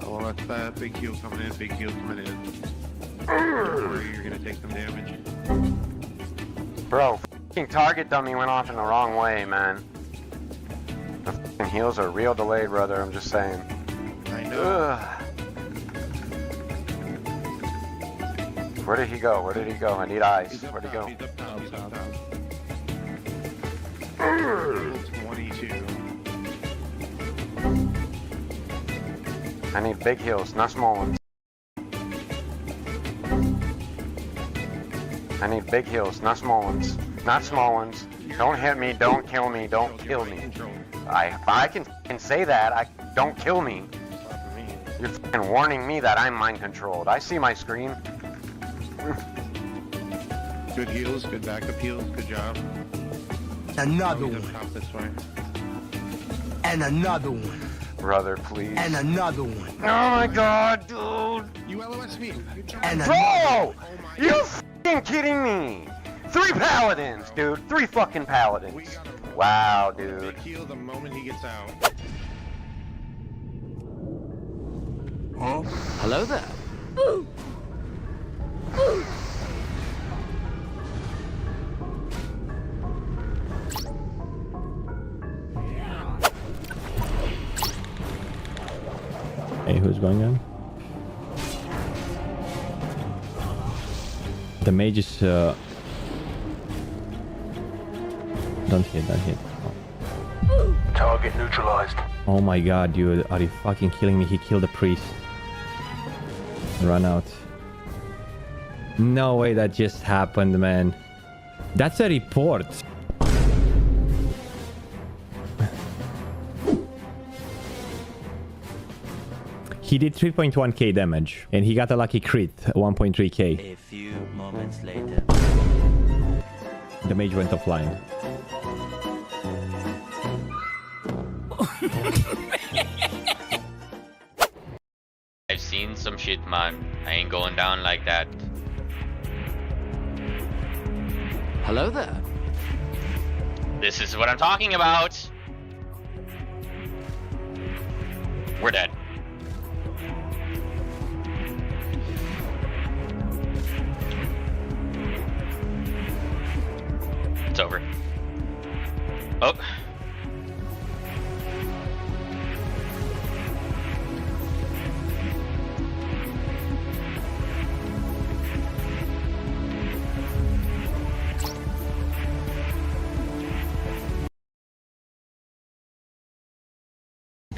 Oh, well, that's that big heal coming in, big heal coming in. Or you're gonna take some damage. Bro, f***ing target dummy went off in the wrong way, man. The f***ing heals are real delayed, brother, I'm just saying. I know. Ugh. Where did he go? Where did he go? I need eyes. He's up Where'd he top, go? he's up top, he's up top. 22. I need big heals, not small ones. I need big heals, not small ones. Not small ones. Don't hit me, don't kill me, don't kill me. If I can say that, don't kill me. You're f***ing warning me that I'm mind controlled. I see my screen. Good heals, good backup heals, good job. Another He's up one. top this way. And another one. Brother, please. And another one. Oh my god, dude. You LOS me. Good job. And Bro! Oh my You God. f***ing kidding me? 3 paladins, dude. 3 fucking We paladins. got him. Wow, dude. Big heal the moment he gets out. Hello there. Hey, who's going on? The mage is don't hit, don't hit. Target neutralized. Oh my god, dude, are you fucking killing me? He killed the priest. Run out. No way that just happened, man. That's a report. He did 3.1k damage and he got a lucky crit, 1.3k. A few moments later. The mage went offline. I've seen some shit, man. I ain't going down like that. Hello there. This is what I'm talking about. We're dead. It's over. Oh.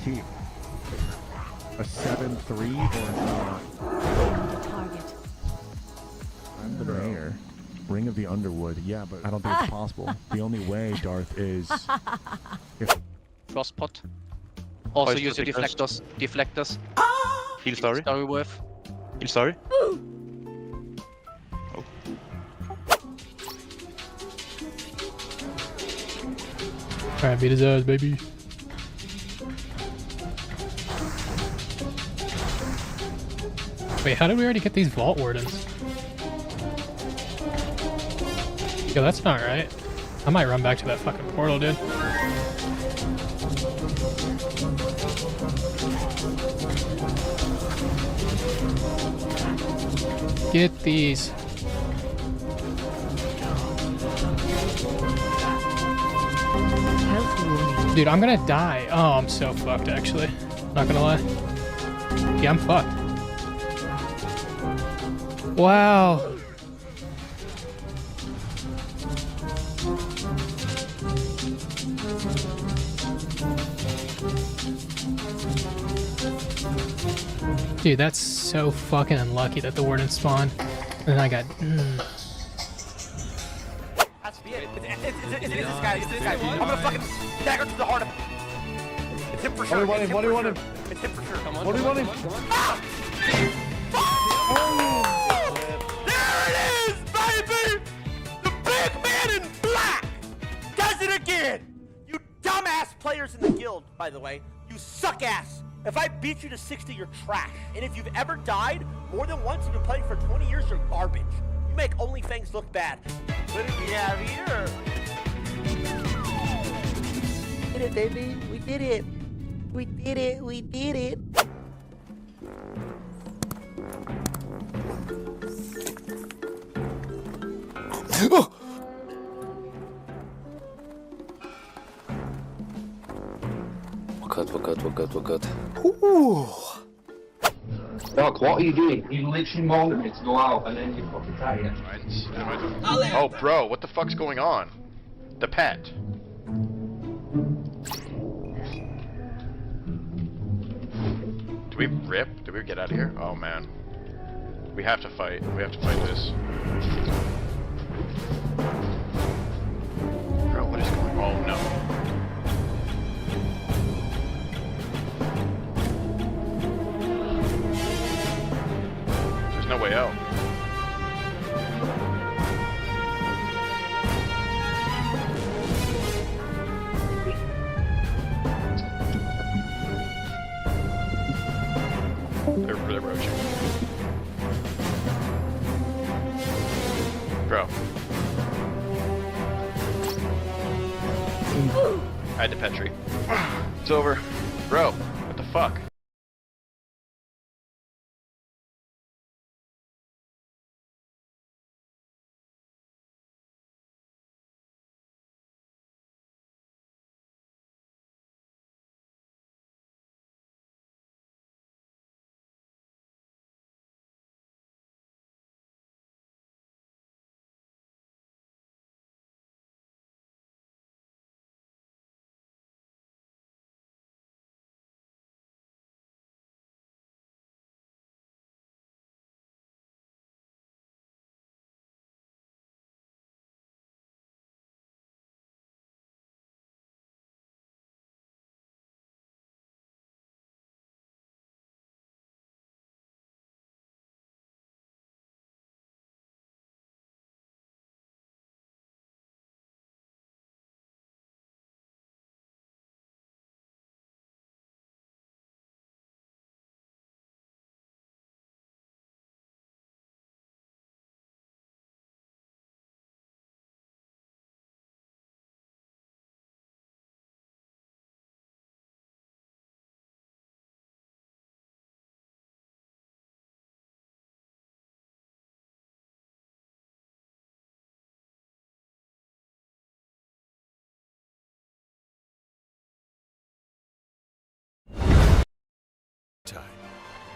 Keep a 7-3 or not. Target. I'm the mayor. Ring of the Underwood. Yeah, but I don't think it's possible. The only way, Darth, is if Frostpot. Also use your deflectors. Deflectors. Heal story. Story worth. Heal story. Alright, beat his ass, baby. Wait, how did we already get these Vault Wardens? Yo, that's not right. I might run back to that fucking portal, dude. Get these. Health warning. Dude, I'm gonna die. Oh, I'm so fucked, actually. Not gonna lie. Yeah, I'm fucked. Wow. Dude, that's so fucking unlucky that the warden spawned. And then I got... Has to be it. It's this guy. It's this guy. I'm gonna fucking dagger to the heart of him. It's him for sure. What do you want him? It's him for sure. Come on. What do you want him? Ah! Oh! There it is, baby! The big man in black does it again! You dumbass players in the guild, by the way. You suck ass. If I beat you to 60, you're trash. And if you've ever died more than once and been playing for 20 years, you're garbage. You make OnlyFans look bad. What do we have here? We did it, baby. We did it. We did it. We did it. What? Doc, what are you doing? You literally wanted me to go out and then you fucking tag it. Oh, bro, what the fuck's going on? The pet. Do we rip? Do we get out of here? Oh man. We have to fight. We have to fight this. Bro, what is going on? Oh no. There's no way out. They're roaching. Bro. I had to Petri. It's over. Bro, what the fuck?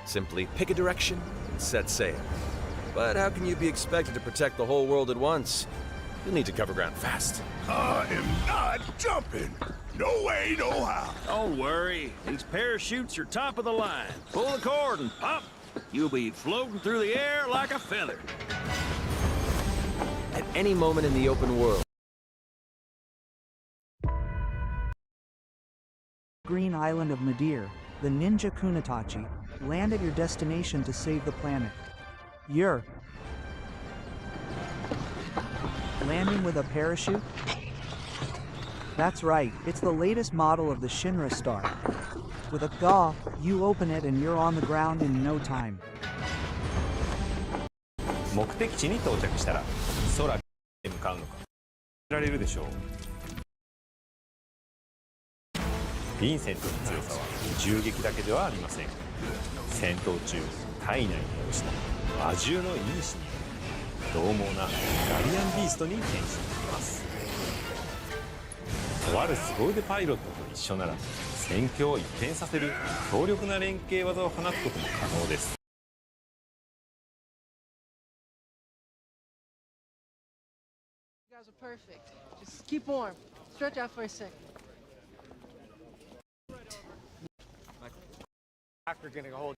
Simply pick a direction and set sail. But how can you be expected to protect the whole world at once? You'll need to cover ground fast. I am not jumping. No way, no how. Don't worry. These parachutes are top of the line. Pull the cord and pop. You'll be floating through the air like a feather. At any moment in the open world. Green island of Madeir, the ninja Kunitachi, land at your destination to save the planet. You're landing with a parachute? That's right, it's the latest model of the Shinra Star. With a GA, you open it and you're on the ground in no time. 目的地に到着したら空へ向かうのか。られるでしょう。ヴィンセントの強さは銃撃だけではありません。戦闘中、体内に落ちた魔獣の因子に獰猛なガリアンビーストに変身できます。とある凄腕パイロットと一緒なら戦況を一変させる強力な連携技を放つことも可能です。You guys are perfect. Just keep warm. Stretch out for a second. After getting a hold.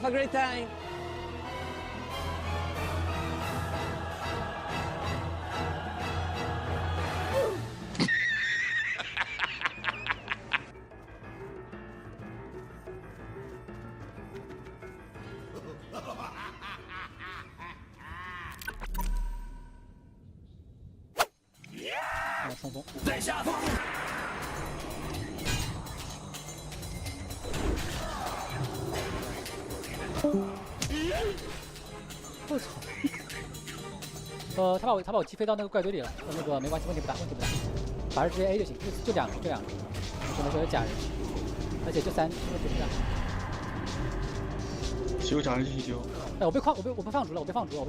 Have a great time.他把我击飞到那个怪堆里了，那个没关系，问题不大，问题不大，反正直接 A 就行，就两个，就两个，只能说有假人，而且就3，问题不大。修假人继续修。哎，我被放逐了，我被放逐了。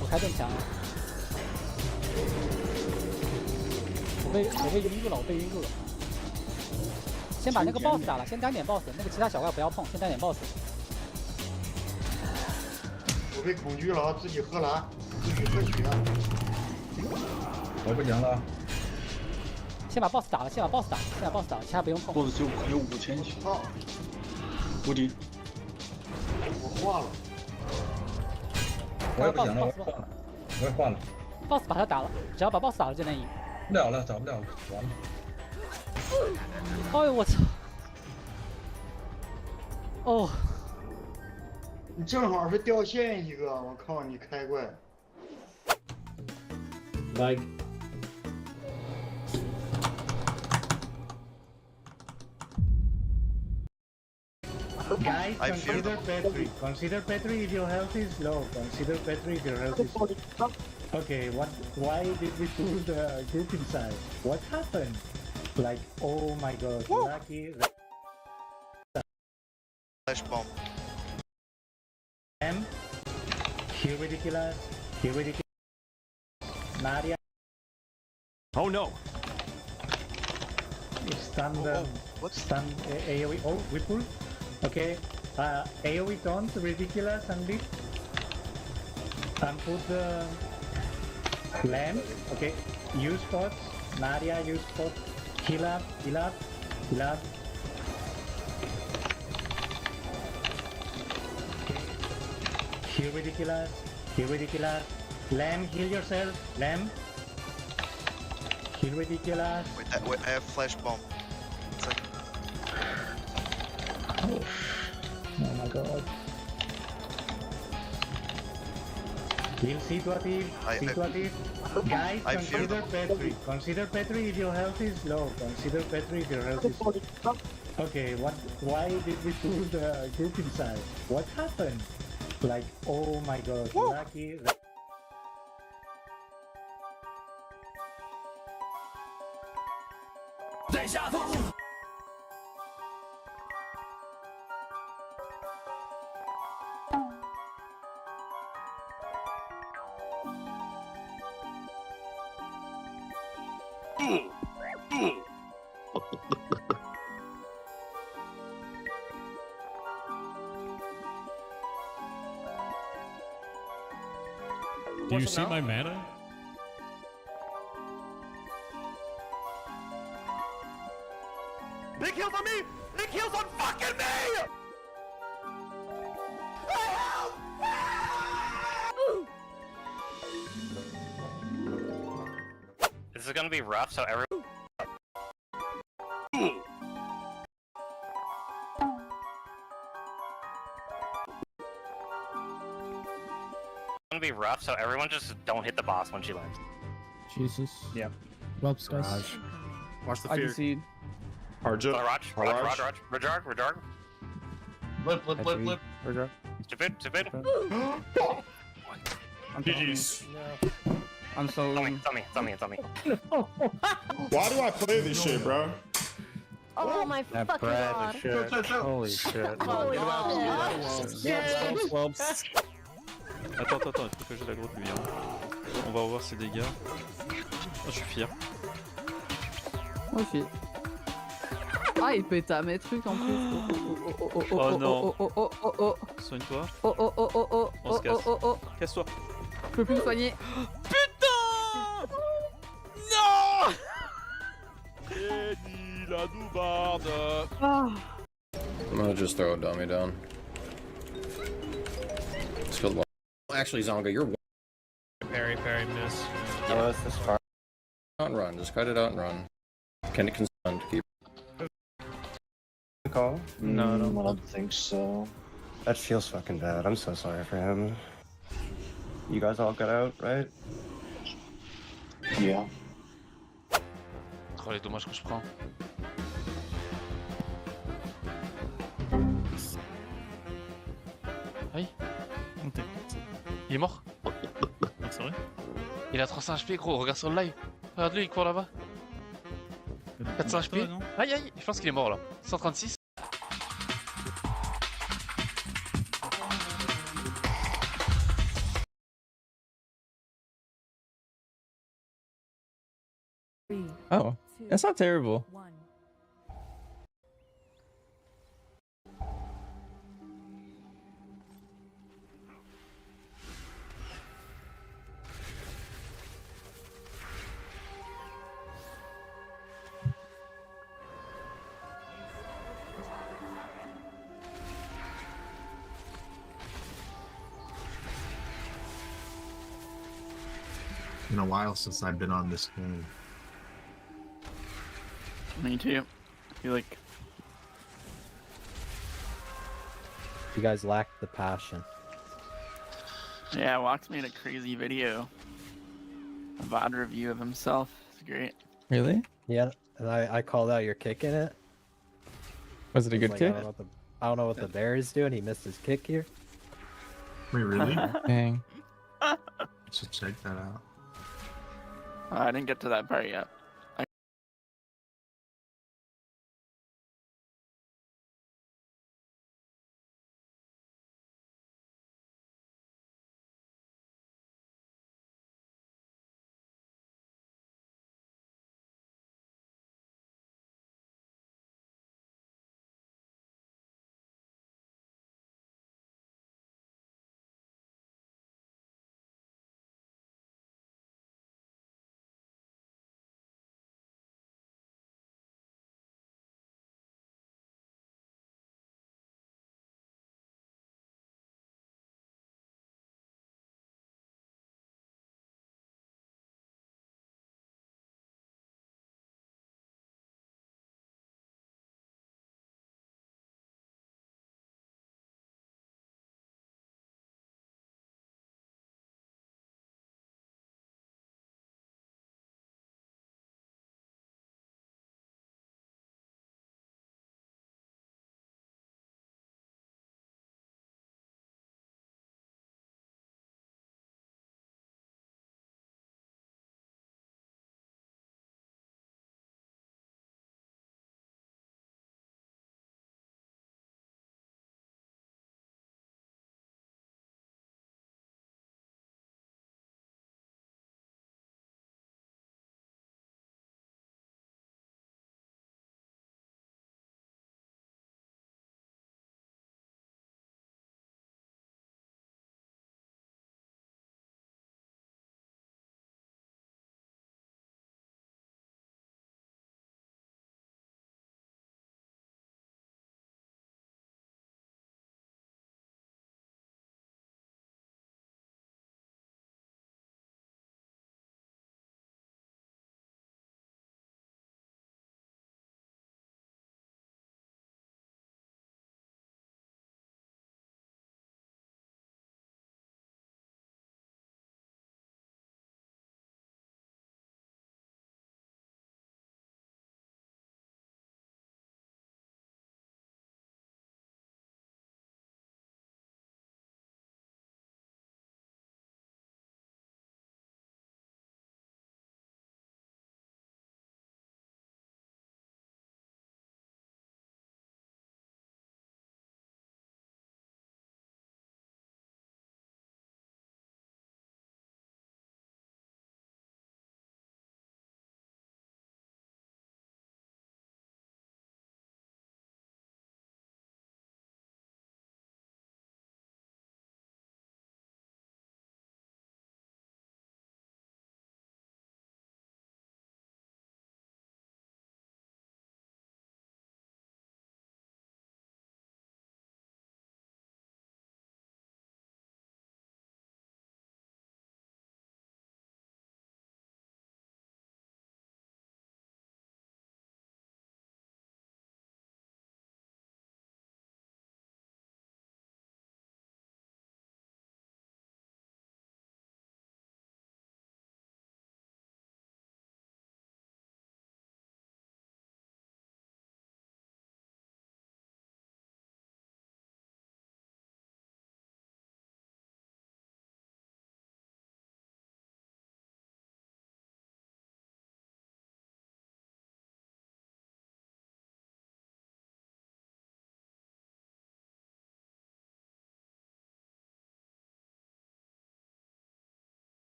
我开盾墙了，我被晕住了，先把那个 boss 打了，先单点 boss， 那个其他小怪不要碰，先单点 boss。我被恐惧了，自己喝蓝，自己喝血。我不行了。先把 boss 打了，其他不用碰。 boss 就还有5000血。无敌。我换了。我也不行了，我也换了。boss 把他打了，只要把 boss 打了就能赢。不了了，找不了了，完了。哎呦我操！哦，你正好是掉线一个，我靠，你开怪。Like. Guys, consider Petri. Consider Petri if your health is low. Consider Petri if your health is low. Okay, why did we pull the group inside? What happened? Like, oh my god, lucky. Flash bomb. Here ridiculous. Nadia. Oh no! Stun them. Stun AoE. Oh, we pull. Okay. AoE taunt, ridiculous, and lead. And put the lamp. Okay. Use spots. Nadia, use spots. Heal up. Here ridiculous. Lamb, heal yourself. Lamb. Heal ridiculous. Wait, I have flash bomb. Oh my god. Heal situative. Guys, consider Petri if your health is low. Consider Petri if your health is low. Okay, why did we pull the group inside? What happened? Like, oh my god, lucky. Do you see my mana? Big heals on me! Big heals on fucking me! This is gonna be rough, so everyone. Be rough, so everyone just don't hit the boss when she lands. Jesus. Yep. Ropes, guys. Watch the fear. Arja. Rajarg. Blip. Stupid. GG's. I'm so. Tell me. Why do I play this shit, bro? Oh my fucking god. Holy shit. Attends, il faut que j'ai la grotte lui. On va revoir ses dégâts. Oh, je suis fier. Moi aussi. Ah, il pète à mes trucs en plus. Oh non. Oh. Soigne-toi. Oh. On se casse. Casse-toi. Je peux plus me soigner. Putain! Non! I'm gonna just throw a dummy down. Let's kill the ball. Actually, Zonga, you're Parry, miss. yeah. This far. Out and run. Just cut it out and run. Can it consent to keep? Call? No, I don't think so. That feels fucking bad. I'm so sorry for him. You guys all got out, right? Yeah. Oh, les dommages que je prends. Aïe. Il est mort. C'est vrai? Il a 300 HP, gros. Regarde sur le live. Regarde-le, il court là-bas. 400 HP. Aïe, aïe. Je pense qu'il est mort là. 136. Oh, that's not terrible. Been a while since I've been on this game. Me too. I feel like You guys lack the passion. yeah, Wax made a crazy video. A VOD review of himself. It's great. Really? Yeah, and I called out your kick in it. Was it a good Like, kick? I don't know what the bear is doing. He missed his kick here. Wait, really? Dang. Should check that out. I didn't get to that part yet.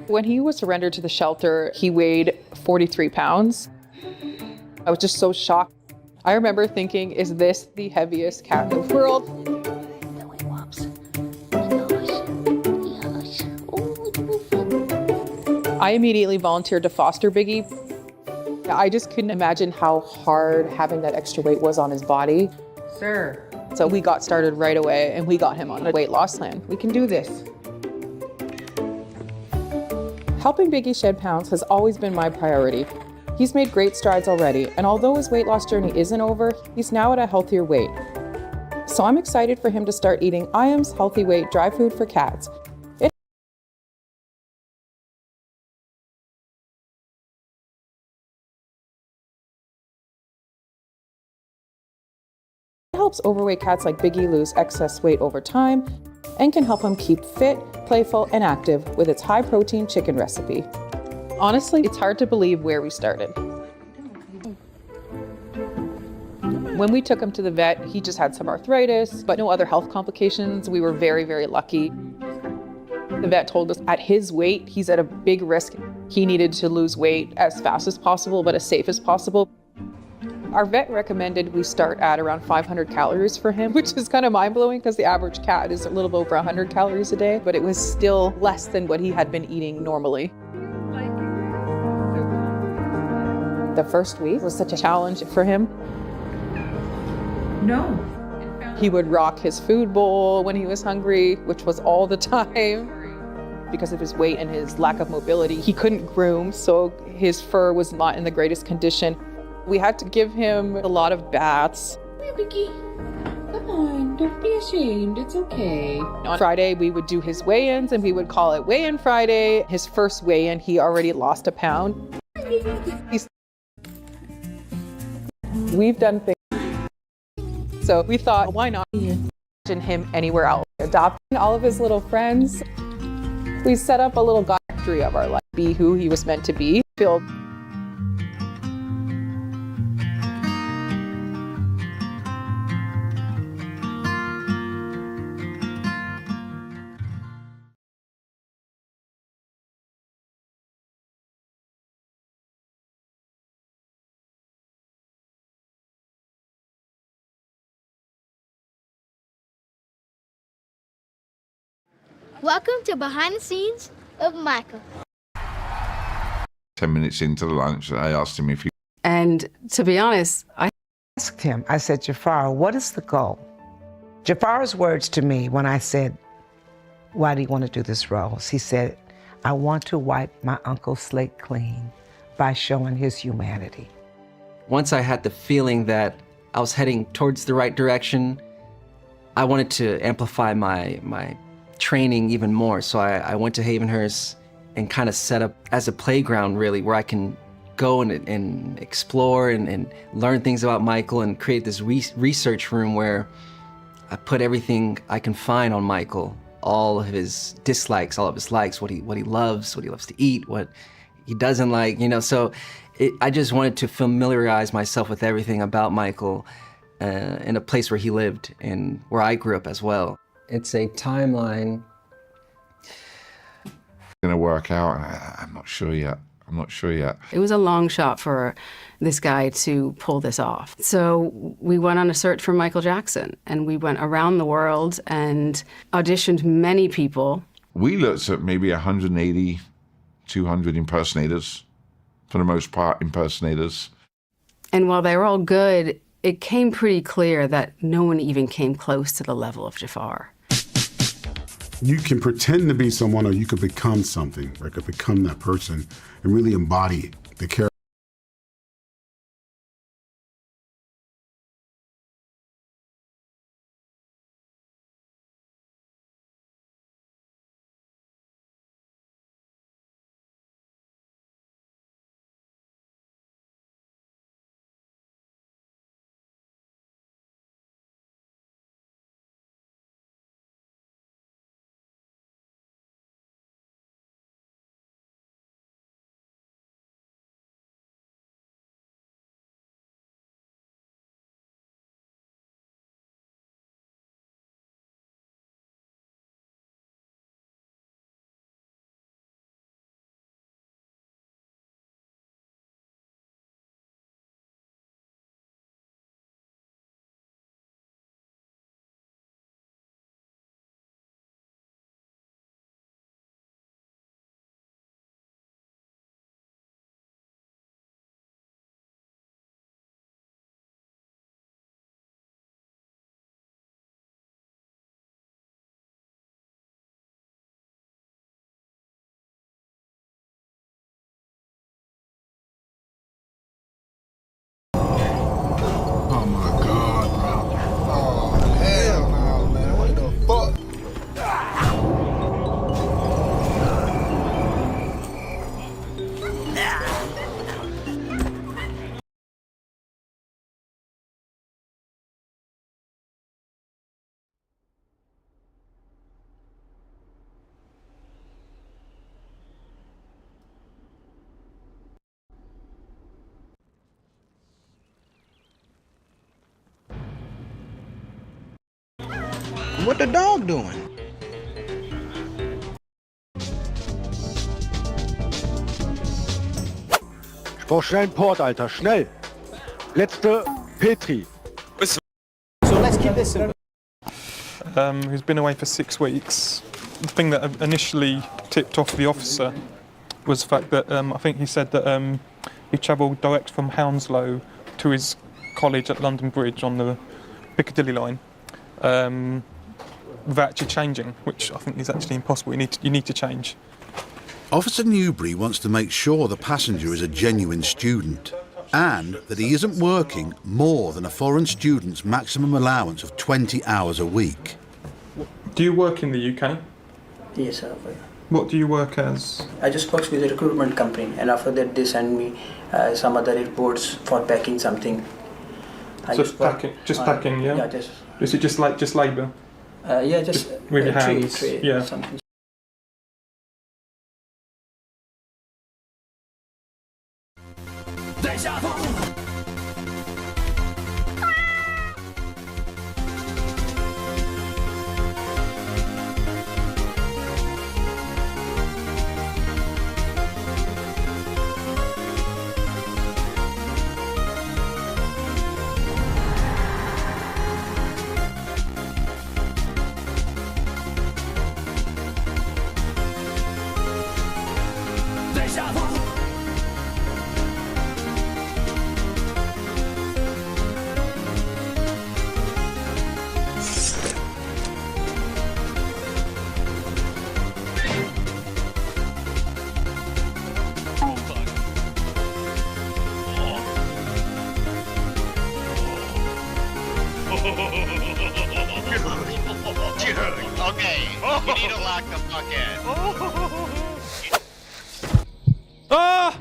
When he was surrendered to the shelter, he weighed 43 pounds. I was just so shocked. I remember thinking, is this the heaviest cat in the world? I immediately volunteered to foster Biggie. I just couldn't imagine how hard having that extra weight was on his body. Sir. So we got started right away and we got him on a weight loss plan. We can do this. Helping Biggie shed pounds has always been my priority. He's made great strides already, and although his weight loss journey isn't over, he's now at a healthier weight. So I'm excited for him to start eating Iam's Healthy Weight dry food for cats. It helps overweight cats like Biggie lose excess weight over time and can help him keep fit, playful, and active with its high-protein chicken recipe. Honestly, it's hard to believe where we started. When we took him to the vet, he just had some arthritis, but no other health complications. We were very, very lucky. The vet told us at his weight, he's at a big risk. He needed to lose weight as fast as possible, but as safe as possible. Our vet recommended we start at around 500 calories for him, which is kind of mind-blowing because the average cat is a little over 100 calories a day, but it was still less than what he had been eating normally. The first week was such a challenge for him. No. He would rock his food bowl when he was hungry, which was all the time. Because of his weight and his lack of mobility, he couldn't groom, so his fur was not in the greatest condition. We had to give him a lot of baths. Hey, Vicky. Come on, don't be ashamed. It's okay. On Friday, we would do his weigh-ins, and we would call it Weigh-In Friday. His first weigh-in, he already lost a pound. We've done things. So we thought, why not imagine him anywhere else? Adopting all of his little friends. We set up a little factory of our life, be who he was meant to be. Feel Welcome to behind the scenes of Michael. 10 minutes into the lunch, I asked him if he... And to be honest, I asked him, I said, Jafar, what is the goal? Jafar's words to me when I said, why do you want to do this role? He said, I want to wipe my uncle's slate clean by showing his humanity. Once I had the feeling that I was heading towards the right direction, I wanted to amplify my training even more. So I went to Havenhurst and kind of set up as a playground, really, where I can go and explore and learn things about Michael and create this research room where I put everything I can find on Michael, all of his dislikes, all of his likes, what he loves to eat, what he doesn't like, you know. So I just wanted to familiarize myself with everything about Michael in a place where he lived and where I grew up as well. It's a timeline. Gonna work out. I'm not sure yet. It was a long shot for this guy to pull this off. So we went on a search for Michael Jackson, and we went around the world and auditioned many people. We looked at maybe 180, 200 impersonators, for the most part impersonators. And while they were all good, it came pretty clear that no one even came close to the level of Jafar. You can pretend to be someone, or you could become something, right? Could become that person and really embody the character. What the dog doing? Ich brauch schnell einen Port, Alter. Schnell. Letzte Petri. So let's keep this simple. Who's been away for 6 weeks. The thing that initially tipped off the officer was the fact that I think he said that he travelled direct from Hounslow to his college at London Bridge on the Piccadilly line without actually changing, which I think is actually impossible. You need to change. Officer Newbury wants to make sure the passenger is a genuine student and that he isn't working more than a foreign student's maximum allowance of 20 hours a week. Do you work in the UK? Yes, sir. What do you work as? I just work with a recruitment company, and after that they send me some other reports for packing something. Packing, yeah? Yeah, just. Is it just labour? Yeah, just with your hands. Tray, yeah. something. Deja vu. Deja vu. Dude, okay, you need to lock the fuck in. Ah!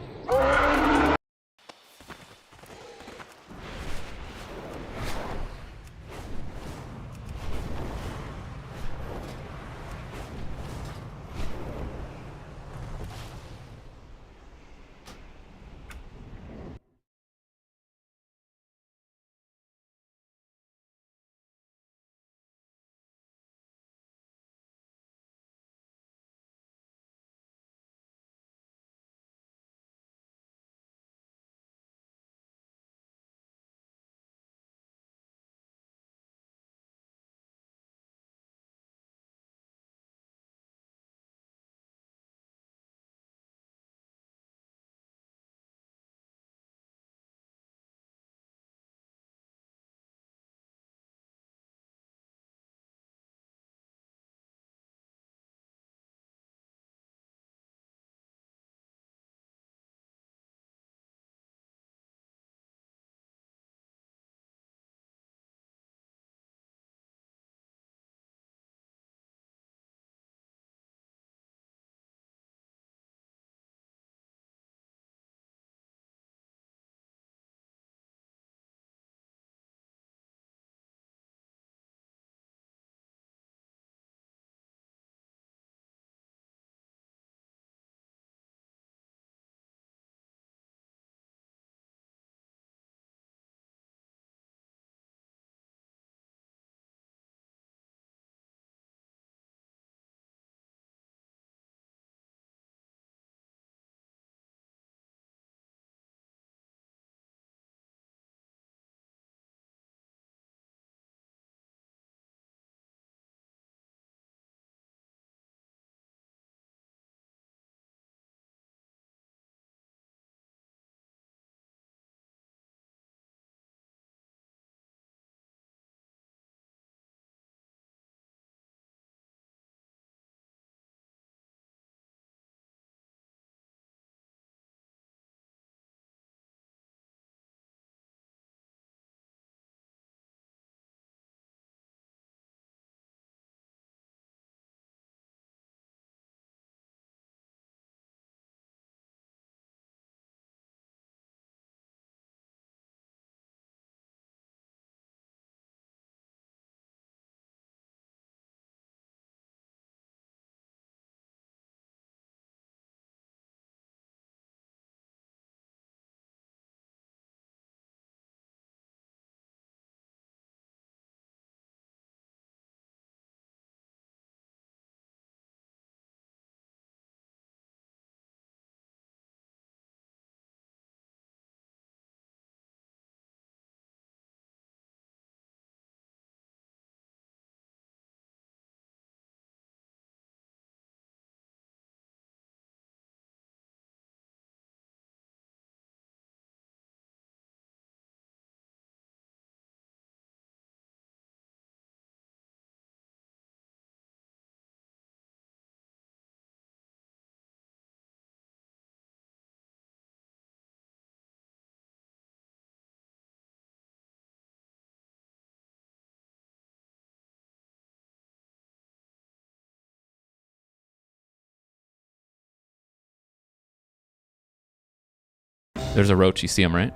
There's a roach. You see him, right?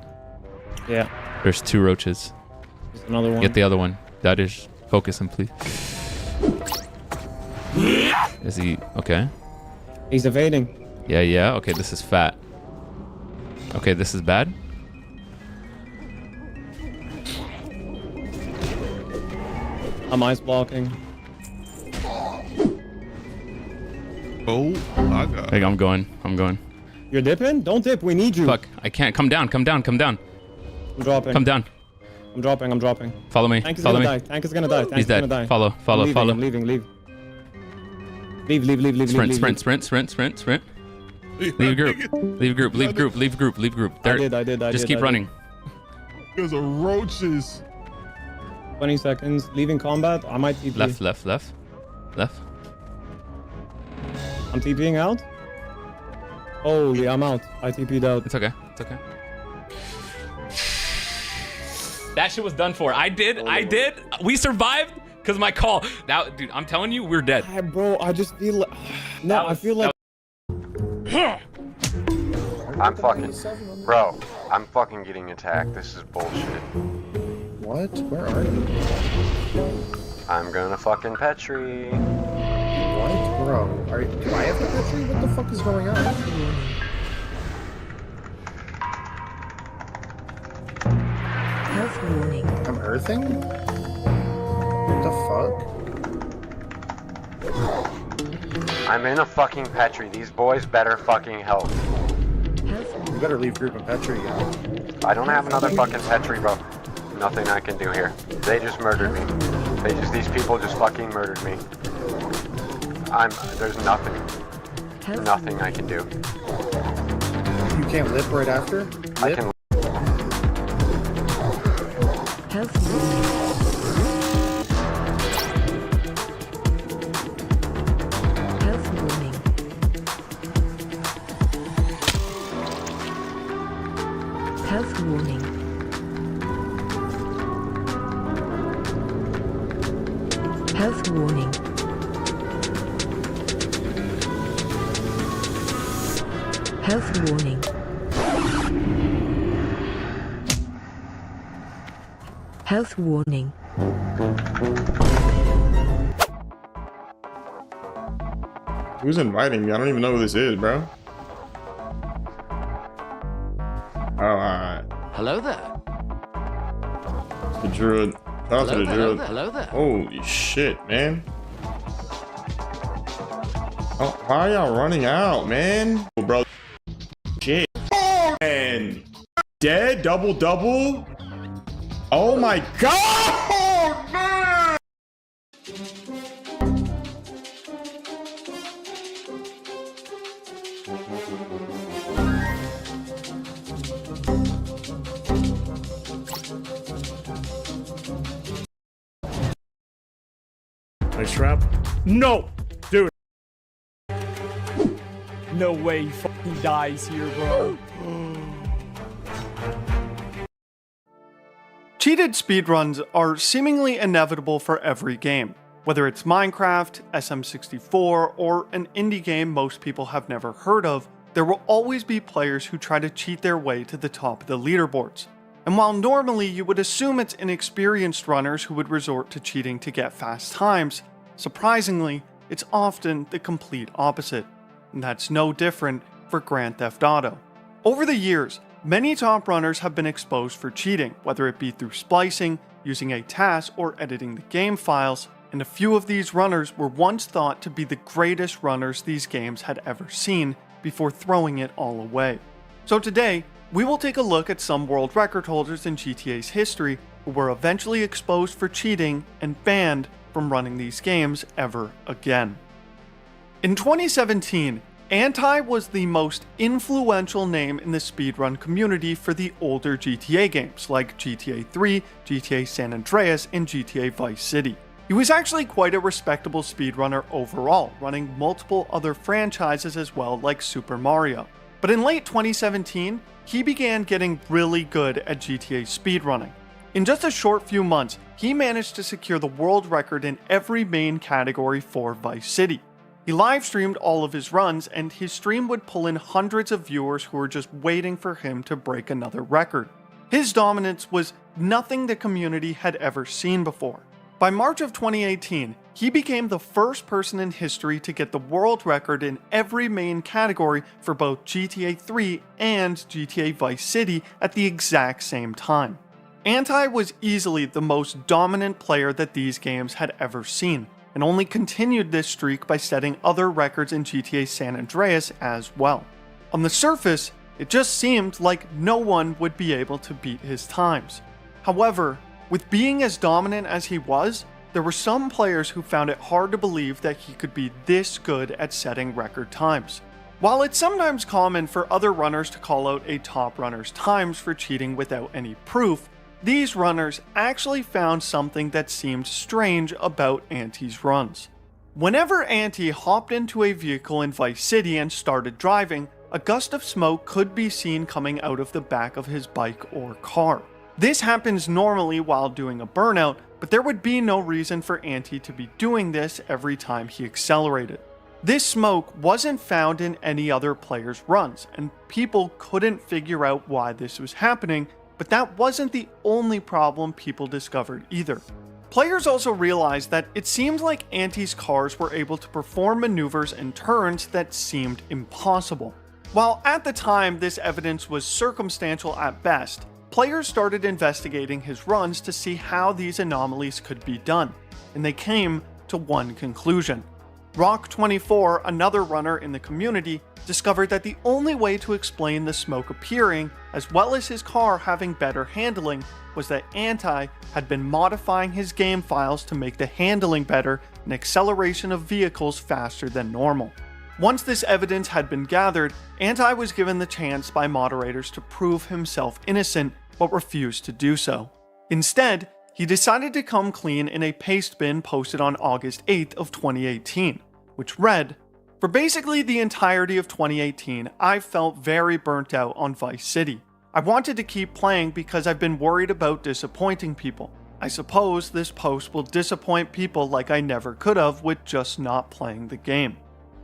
Yeah. There's 2 roaches. There's another one. Get the other one. That is. Focus him, please. Is he okay? He's evading. Yeah. Okay, this is fat. Okay, this is bad. I'm ice blocking. Oh my god. Hey, I'm going. You're dipping? Don't dip. We need you. Fuck. I can't. Come down. I'm dropping. Come down. I'm dropping. Follow me. Tank is Follow gonna me. die. Tank is gonna die. He's dead. Follow. I'm leaving. Leave. Sprint. Leave group. I did. Just keep running. Those are roaches. 20 seconds. Leaving combat. I might TP. Left. I'm TPing out. Holy, I'm out. I TP'd out. It's okay. That shit was done for. I did. We survived because my call. That, dude, I'm telling you, we're dead. Hey, bro, I just feel like... No, I feel like... I'm fucking... Bro, I'm fucking getting attacked. This is bullshit. What? Where are you? I'm gonna fucking Petri. What? Bro, do I have the Petri? What the fuck is going on? Health warning. I'm earthing? What the fuck? I'm in a fucking Petri. These boys better fucking help. You better leave group and Petri again. I don't have another fucking Petri, bro. Nothing I can do here. They just murdered me. These people just fucking murdered me. There's nothing I can do. You can't lip right after? Lip? I can. Health warning. Health warning. Health warning. Health warning. Health warning. Health warning. Who's inviting me? I don't even know who this is, bro. Oh, alright. Hello there. The druid. Shout out to the druid. Hello there. Holy shit, man. Oh, why are y'all running out, man? Oh, bro. Shit. Oh, man. Dead? Double? Oh my god! Oh, man! Nice trap. No! Dude. No way he fucking dies here, bro. Cheated speedruns are seemingly inevitable for every game. Whether it's Minecraft, SM64, or an indie game most people have never heard of, there will always be players who try to cheat their way to the top of the leaderboards. And while normally you would assume it's inexperienced runners who would resort to cheating to get fast times, surprisingly, it's often the complete opposite. And that's no different for Grand Theft Auto. Over the years, many top runners have been exposed for cheating, whether it be through splicing, using a TAS, or editing the game files, and a few of these runners were once thought to be the greatest runners these games had ever seen before throwing it all away. So today, we will take a look at some world record holders in GTA's history who were eventually exposed for cheating and banned from running these games ever again. In 2017, Anti was the most influential name in the speedrun community for the older GTA games like GTA 3, GTA San Andreas, and GTA Vice City. He was actually quite a respectable speedrunner overall, running multiple other franchises as well like Super Mario. But in late 2017, he began getting really good at GTA speedrunning. In just a short few months, he managed to secure the world record in every main category for Vice City. He live streamed all of his runs, and his stream would pull in hundreds of viewers who were just waiting for him to break another record. His dominance was nothing the community had ever seen before. By March of 2018, he became the first person in history to get the world record in every main category for both GTA 3 and GTA Vice City at the exact same time. Anti was easily the most dominant player that these games had ever seen, and only continued this streak by setting other records in GTA San Andreas as well. On the surface, it just seemed like no one would be able to beat his times. However, with being as dominant as he was, there were some players who found it hard to believe that he could be this good at setting record times. While it's sometimes common for other runners to call out a top runner's times for cheating without any proof, these runners actually found something that seemed strange about Anti's runs. Whenever Anti hopped into a vehicle in Vice City and started driving, a gust of smoke could be seen coming out of the back of his bike or car. This happens normally while doing a burnout, but there would be no reason for Anti to be doing this every time he accelerated. This smoke wasn't found in any other player's runs, and people couldn't figure out why this was happening, but that wasn't the only problem people discovered either. Players also realized that it seemed like Anti's cars were able to perform maneuvers and turns that seemed impossible. While at the time this evidence was circumstantial at best, players started investigating his runs to see how these anomalies could be done, and they came to one conclusion. Rock24, another runner in the community, discovered that the only way to explain the smoke appearing, as well as his car having better handling, was that Anti had been modifying his game files to make the handling better and acceleration of vehicles faster than normal. Once this evidence had been gathered, Anti was given the chance by moderators to prove himself innocent, but refused to do so. Instead, he decided to come clean in a paste bin posted on August 8th of 2018, which read, "For basically the entirety of 2018, I felt very burnt out on Vice City. I wanted to keep playing because I've been worried about disappointing people. I suppose this post will disappoint people like I never could have with just not playing the game."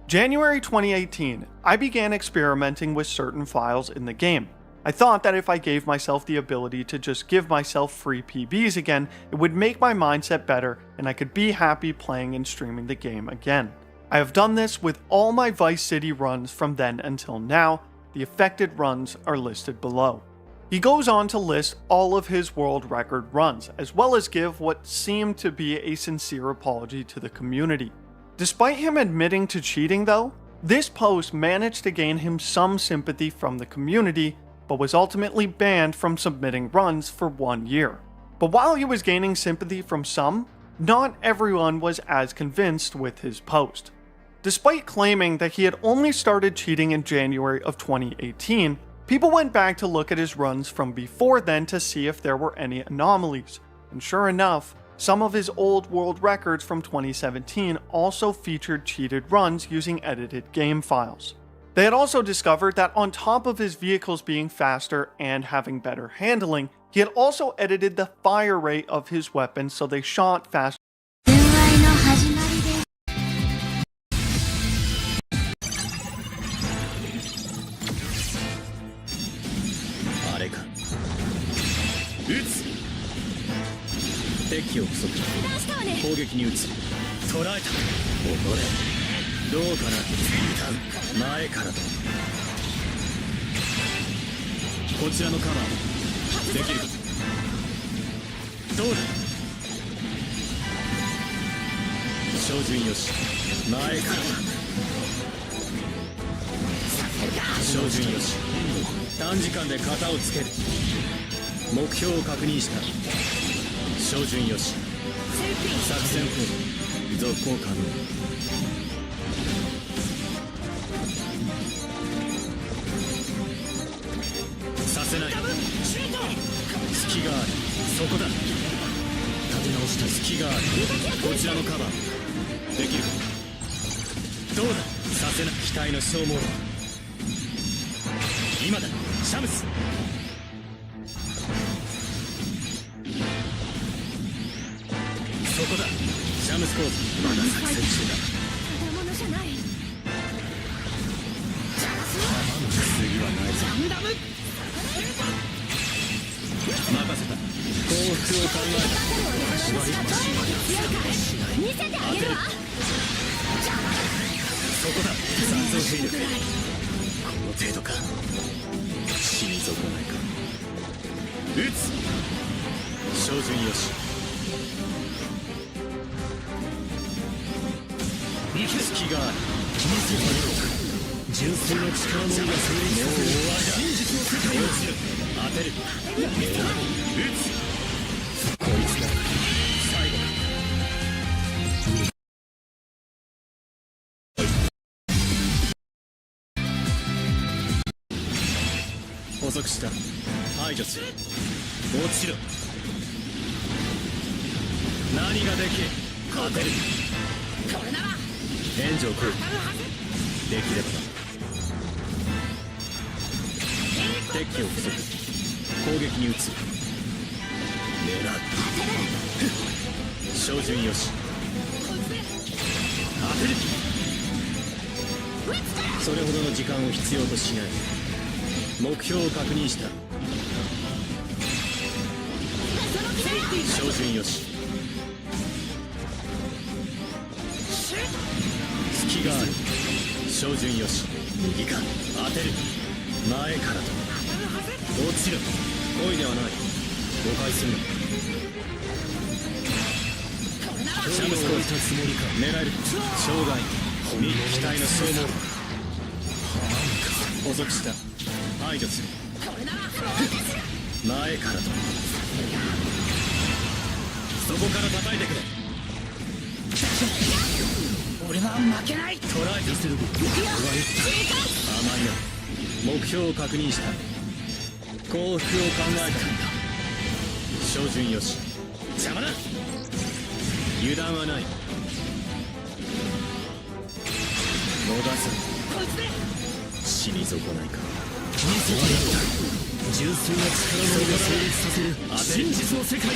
January 2018, I began experimenting with certain files in the game. I thought that if I gave myself the ability to just give myself free PBs again, it would make my mindset better and I could be happy playing and streaming the game again. I have done this with all my Vice City runs from then until now. The affected runs are listed below. He goes on to list all of his world record runs, as well as give what seemed to be a sincere apology to the community. Despite him admitting to cheating though, this post managed to gain him some sympathy from the community, but was ultimately banned from submitting runs for 1 year. But while he was gaining sympathy from some, not everyone was as convinced with his post. Despite claiming that he had only started cheating in January of 2018, people went back to look at his runs from before then to see if there were any anomalies, and sure enough, some of his old world records from 2017 also featured cheated runs using edited game files. They had also discovered that on top of his vehicles being faster and having better handling, he had also edited the fire rate of his weapons so they shot faster. 捕捉した。排除する。落ちろ。何ができん。勝てる。これなら援助を来る。できればな。敵機を防ぐ。攻撃に移る。狙う。照準よし。当てる。それほどの時間を必要としない。目標を確認した。照準よし。隙がある。照準よし。右か。当てる。前からと。落ちろ。故意ではない。誤解するな。シャムスコーしたつもりか。狙える。障害。右機体の消耗。捕捉した。排除する。前からと。そこから叩いてくれ。俺は負けない。トライさせる。甘いな。目標を確認した。幸福を考えた。照準よし。邪魔だ。油断はない。逃す。死に損ないか。純粋な力のみが成立させる真実の世界を。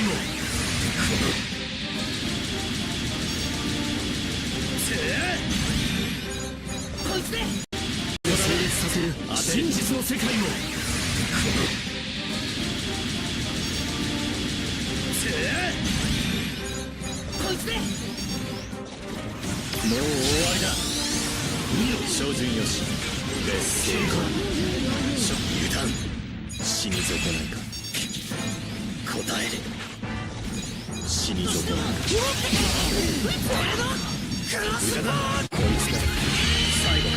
こいつで成立させる真実の世界を。こいつでもう終わりだ。照準よし。劣勢か。油断。死に損ないか。答える。死に損ないか。無駄だ。こいつだ。最後か。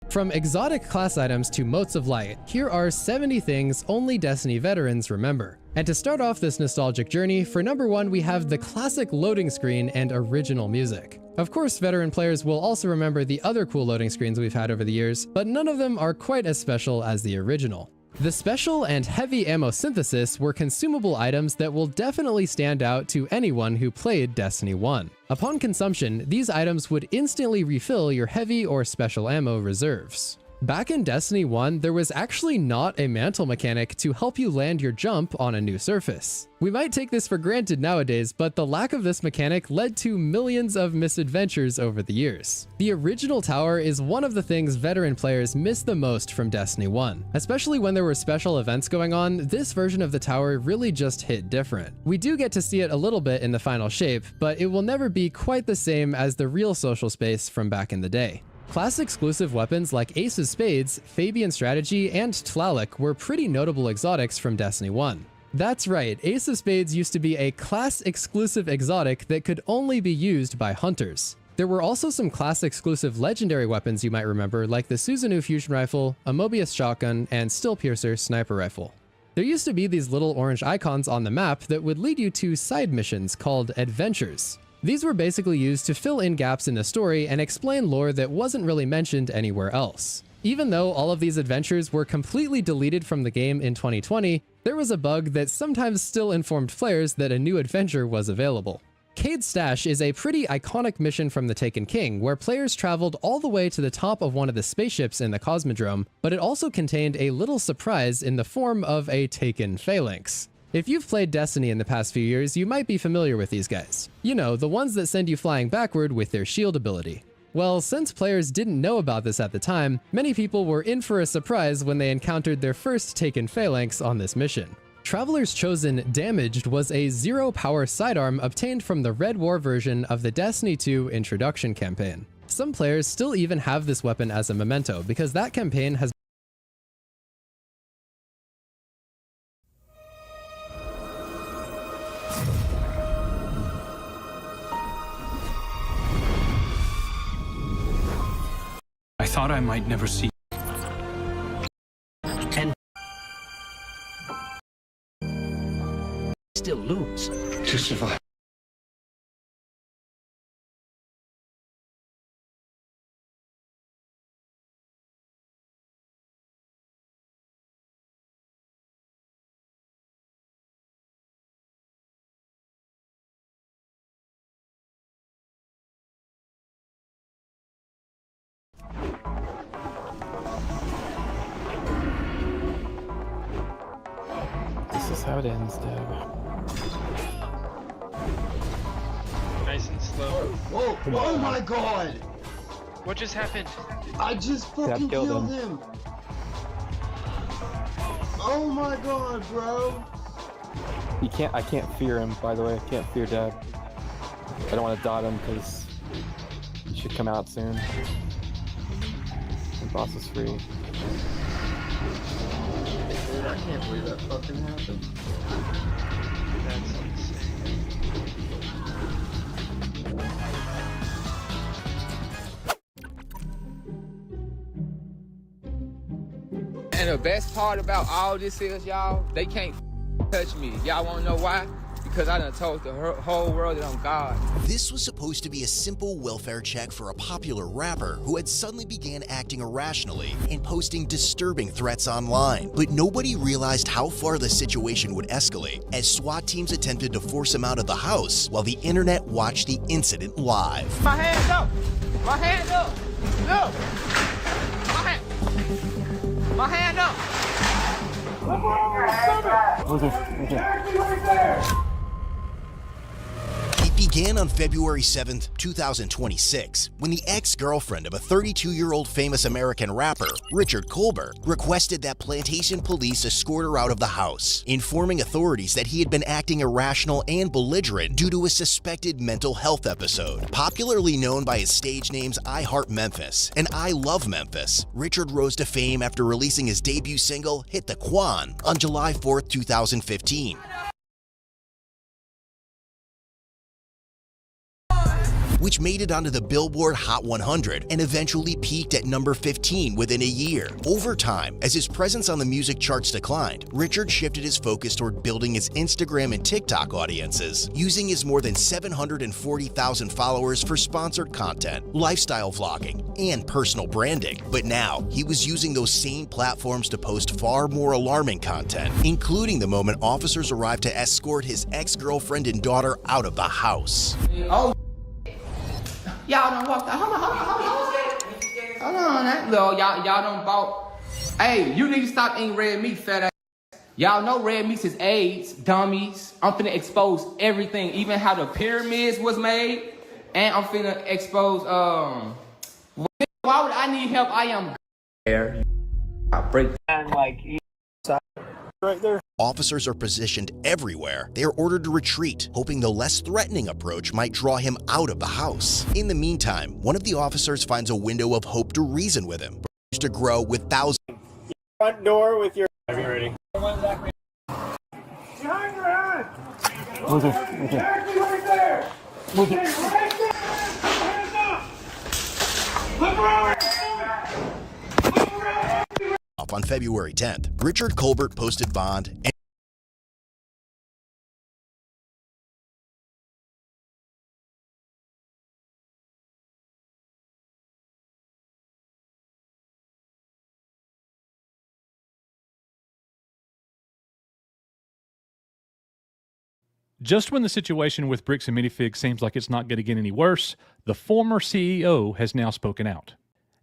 From exotic class items to motes of light, here are 70 things only Destiny veterans remember. And to start off this nostalgic journey, for number 1 we have the classic loading screen and original music. Of course, veteran players will also remember the other cool loading screens we've had over the years, but none of them are quite as special as the original. The special and heavy ammo synthesis were consumable items that will definitely stand out to anyone who played Destiny 1. Upon consumption, these items would instantly refill your heavy or special ammo reserves. Back in Destiny 1, there was actually not a mantle mechanic to help you land your jump on a new surface. We might take this for granted nowadays, but the lack of this mechanic led to millions of misadventures over the years. The original tower is one of the things veteran players miss the most from Destiny 1. Especially when there were special events going on, this version of the tower really just hit different. We do get to see it a little bit in the final shape, but it will never be quite the same as the real social space from back in the day. Class-exclusive weapons like Ace of Spades, Fabian Strategy, and Tlaloc were pretty notable exotics from Destiny 1. That's right, Ace of Spades used to be a class-exclusive exotic that could only be used by hunters. There were also some class-exclusive legendary weapons you might remember, like the Susanoo Fusion Rifle, a Mobius Shotgun, and Stillpiercer Sniper Rifle. There used to be these little orange icons on the map that would lead you to side missions called adventures. These were basically used to fill in gaps in the story and explain lore that wasn't really mentioned anywhere else. Even though all of these adventures were completely deleted from the game in 2020, there was a bug that sometimes still informed players that a new adventure was available. Cade's Stash is a pretty iconic mission from the Taken King, where players traveled all the way to the top of one of the spaceships in the Cosmodrome, but it also contained a little surprise in the form of a Taken Phalanx. If you've played Destiny in the past few years, you might be familiar with these guys. You know, the ones that send you flying backward with their shield ability. Well, since players didn't know about this at the time, many people were in for a surprise when they encountered their first Taken Phalanx on this mission. Traveler's Chosen Damaged was a zero-power sidearm obtained from the Red War version of the Destiny 2 introduction campaign. Some players still even have this weapon as a memento because that campaign has I thought I might never see. And still lose to survive. This is how it ends, Deb. Nice and slow. Whoa! Oh my god! What just happened? I just fucking killed him. Oh my god, bro! I can't fear him, by the way. I can't fear Deb. I don't want to dot him because he should come out soon. The boss is free. Dude, I can't believe that fucking happened. That's And the best part about all this is, y'all, they can't touch me. Y'all wanna know why? Because I done told the whole world that I'm God. This was supposed to be a simple welfare check for a popular rapper who had suddenly began acting irrationally and posting disturbing threats online. But nobody realized how far the situation would escalate as SWAT teams attempted to force him out of the house while the internet watched the incident live. My hand up! My hand up! Look! My hand up! It began on February 7th, 2026, when the ex-girlfriend of a 32-year-old famous American rapper, Richard Colbert, requested that Plantation police escort her out of the house, informing authorities that he had been acting irrational and belligerent due to a suspected mental health episode. Popularly known by his stage names I Heart Memphis and I Love Memphis, Richard rose to fame after releasing his debut single, Hit the Quan, on July 4th, 2015. which made it onto the Billboard Hot 100 and eventually peaked at number 15 within a year. Over time, as his presence on the music charts declined, Richard shifted his focus toward building his Instagram and TikTok audiences, using his more than 740,000 followers for sponsored content, lifestyle vlogging, and personal branding. But now, he was using those same platforms to post far more alarming content, including the moment officers arrived to escort his ex-girlfriend and daughter out of the house. Oh, y'all done walked out. Hold on, that little y'all done bought. Hey, you need to stop eating red meat, fat ass. Y'all know red meat is AIDS, dummies. I'm finna expose everything, even how the pyramids was made, and I'm finna expose why would I need help? I am there. I break down like right there. Officers are positioned everywhere. They are ordered to retreat, hoping the less threatening approach might draw him out of the house. In the meantime, one of the officers finds a window of hope to reason with him, to grow with thousands. Front door with your. Are you ready? Behind your head! Exactly right there! Right there! Hands up! Look around! On February 10th, Richard Colbert posted bond and Just when the situation with Bricks and Minifigs seems like it's not going to get any worse, the former CEO has now spoken out.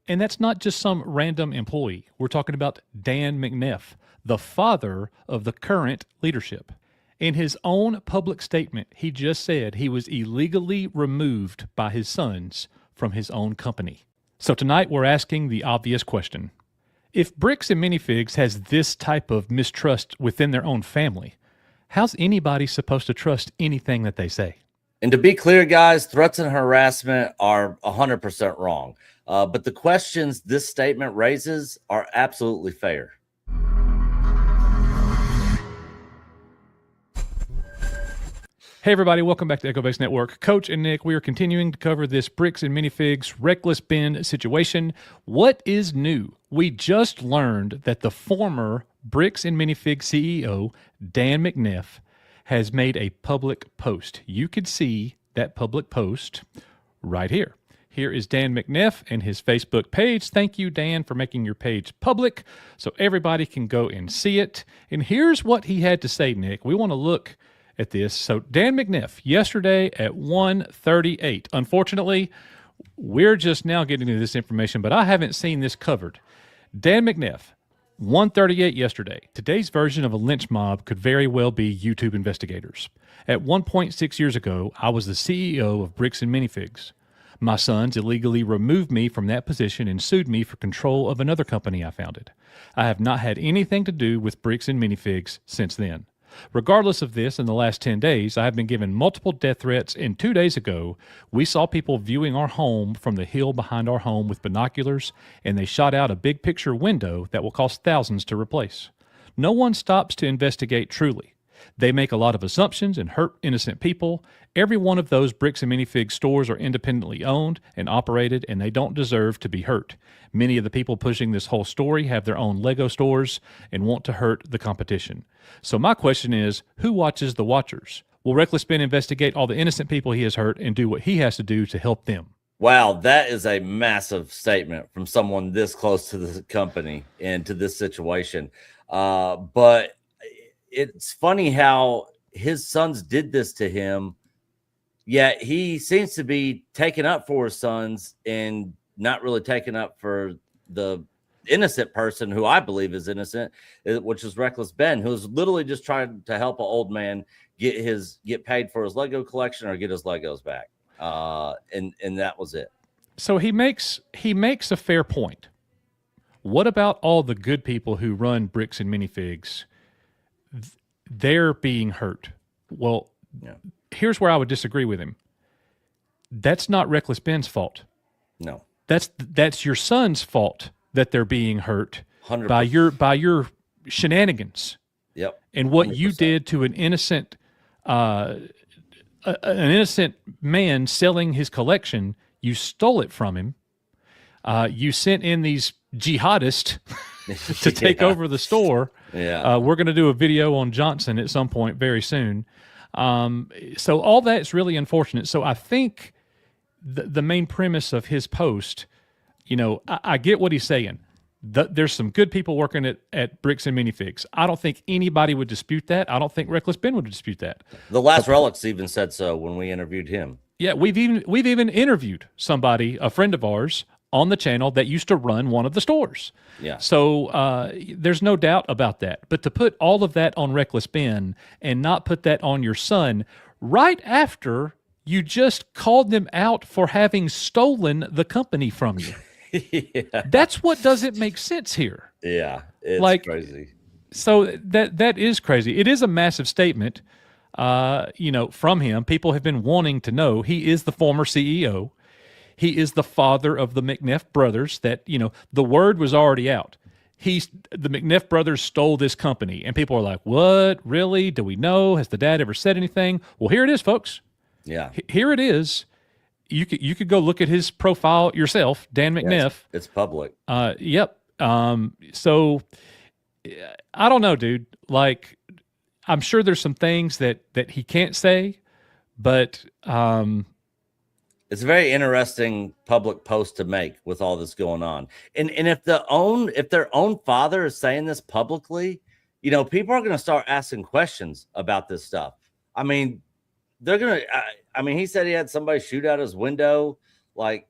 And that's not just some random employee. We're talking about Dan McNeff, the father of the current leadership. In his own public statement, he just said he was illegally removed by his sons from his own company. So tonight we're asking the obvious question. If Bricks and Minifigs has this type of mistrust within their own family, how's anybody supposed to trust anything that they say? And to be clear, guys, threats and harassment are 100% wrong. But the questions this statement raises are absolutely fair. Hey everybody, welcome back to Echo Base Network. Coach and Nick, we are continuing to cover this Bricks and Minifigs reckless bin situation. What is new? We just learned that the former Bricks and Minifigs CEO, Dan McNeff, has made a public post. You could see that public post right here. Here is Dan McNeff and his Facebook page. Thank you, Dan, for making your page public so everybody can go and see it. And here's what he had to say, Nick. We want to look at this. So Dan McNeff, yesterday at 1:38. Unfortunately, we're just now getting to this information, but I haven't seen this covered. Dan McNeff, 1:38 yesterday. Today's version of a lynch mob could very well be YouTube investigators. At 1.6 years ago, I was the CEO of Bricks and Minifigs. My sons illegally removed me from that position and sued me for control of another company I founded. I have not had anything to do with Bricks and Minifigs since then. Regardless of this, in the last 10 days, I have been given multiple death threats, and 2 days ago, we saw people viewing our home from the hill behind our home with binoculars, and they shot out a big picture window that will cost thousands to replace. No one stops to investigate truly. They make a lot of assumptions and hurt innocent people. Every one of those Bricks and Minifigs stores are independently owned and operated, and they don't deserve to be hurt. Many of the people pushing this whole story have their own Lego stores and want to hurt the competition. So my question is, who watches the watchers? Will Reckless Ben investigate all the innocent people he has hurt and do what he has to do to help them? Wow, that is a massive statement from someone this close to the company and to this situation. But it's funny how his sons did this to him, yet he seems to be taking up for his sons and not really taking up for the innocent person who I believe is innocent, which is Reckless Ben, who's literally just trying to help an old man get paid for his Lego collection or get his Legos back. And that was it. So he makes a fair point. What about all the good people who run Bricks and Minifigs? They're being hurt. Well, Here's where I would disagree with him. That's not Reckless Ben's fault. No. That's your son's fault that they're being hurt 100%. by your shenanigans. Yep. And what 100%. you did to an innocent an innocent man selling his collection. You stole it from him. You sent in these jihadists to take over the store. Yeah. We're going to do a video on Johnson at some point very soon. So all that's really unfortunate. So I think the main premise of his post, I get what he's saying. There's some good people working at Bricks and Minifigs. I don't think anybody would dispute that. I don't think Reckless Ben would dispute that. The Last Relics even said so when we interviewed him. Yeah, we've even interviewed somebody, a friend of ours, on the channel that used to run one of the stores. Yeah. So there's no doubt about that. But to put all of that on Reckless Ben and not put that on your son right after you just called them out for having stolen the company from you. Yeah. That's what doesn't make sense here. Yeah, it's crazy. So that is crazy. It is a massive statement, from him. People have been wanting to know. He is the former CEO. He is the father of the McNeff brothers. That the word was already out. The McNeff brothers stole this company, and people are like, "What? Really? Do we know? Has the dad ever said anything?" Well, here it is, folks. Yeah, here it is. You could go look at his profile yourself, Dan McNeff. It's public. Yep. So I don't know, dude. Like, I'm sure there's some things that he can't say, but it's a very interesting public post to make with all this going on. And if their own father is saying this publicly, people are going to start asking questions about this stuff. I mean, they're going to, he said he had somebody shoot out his window. Like,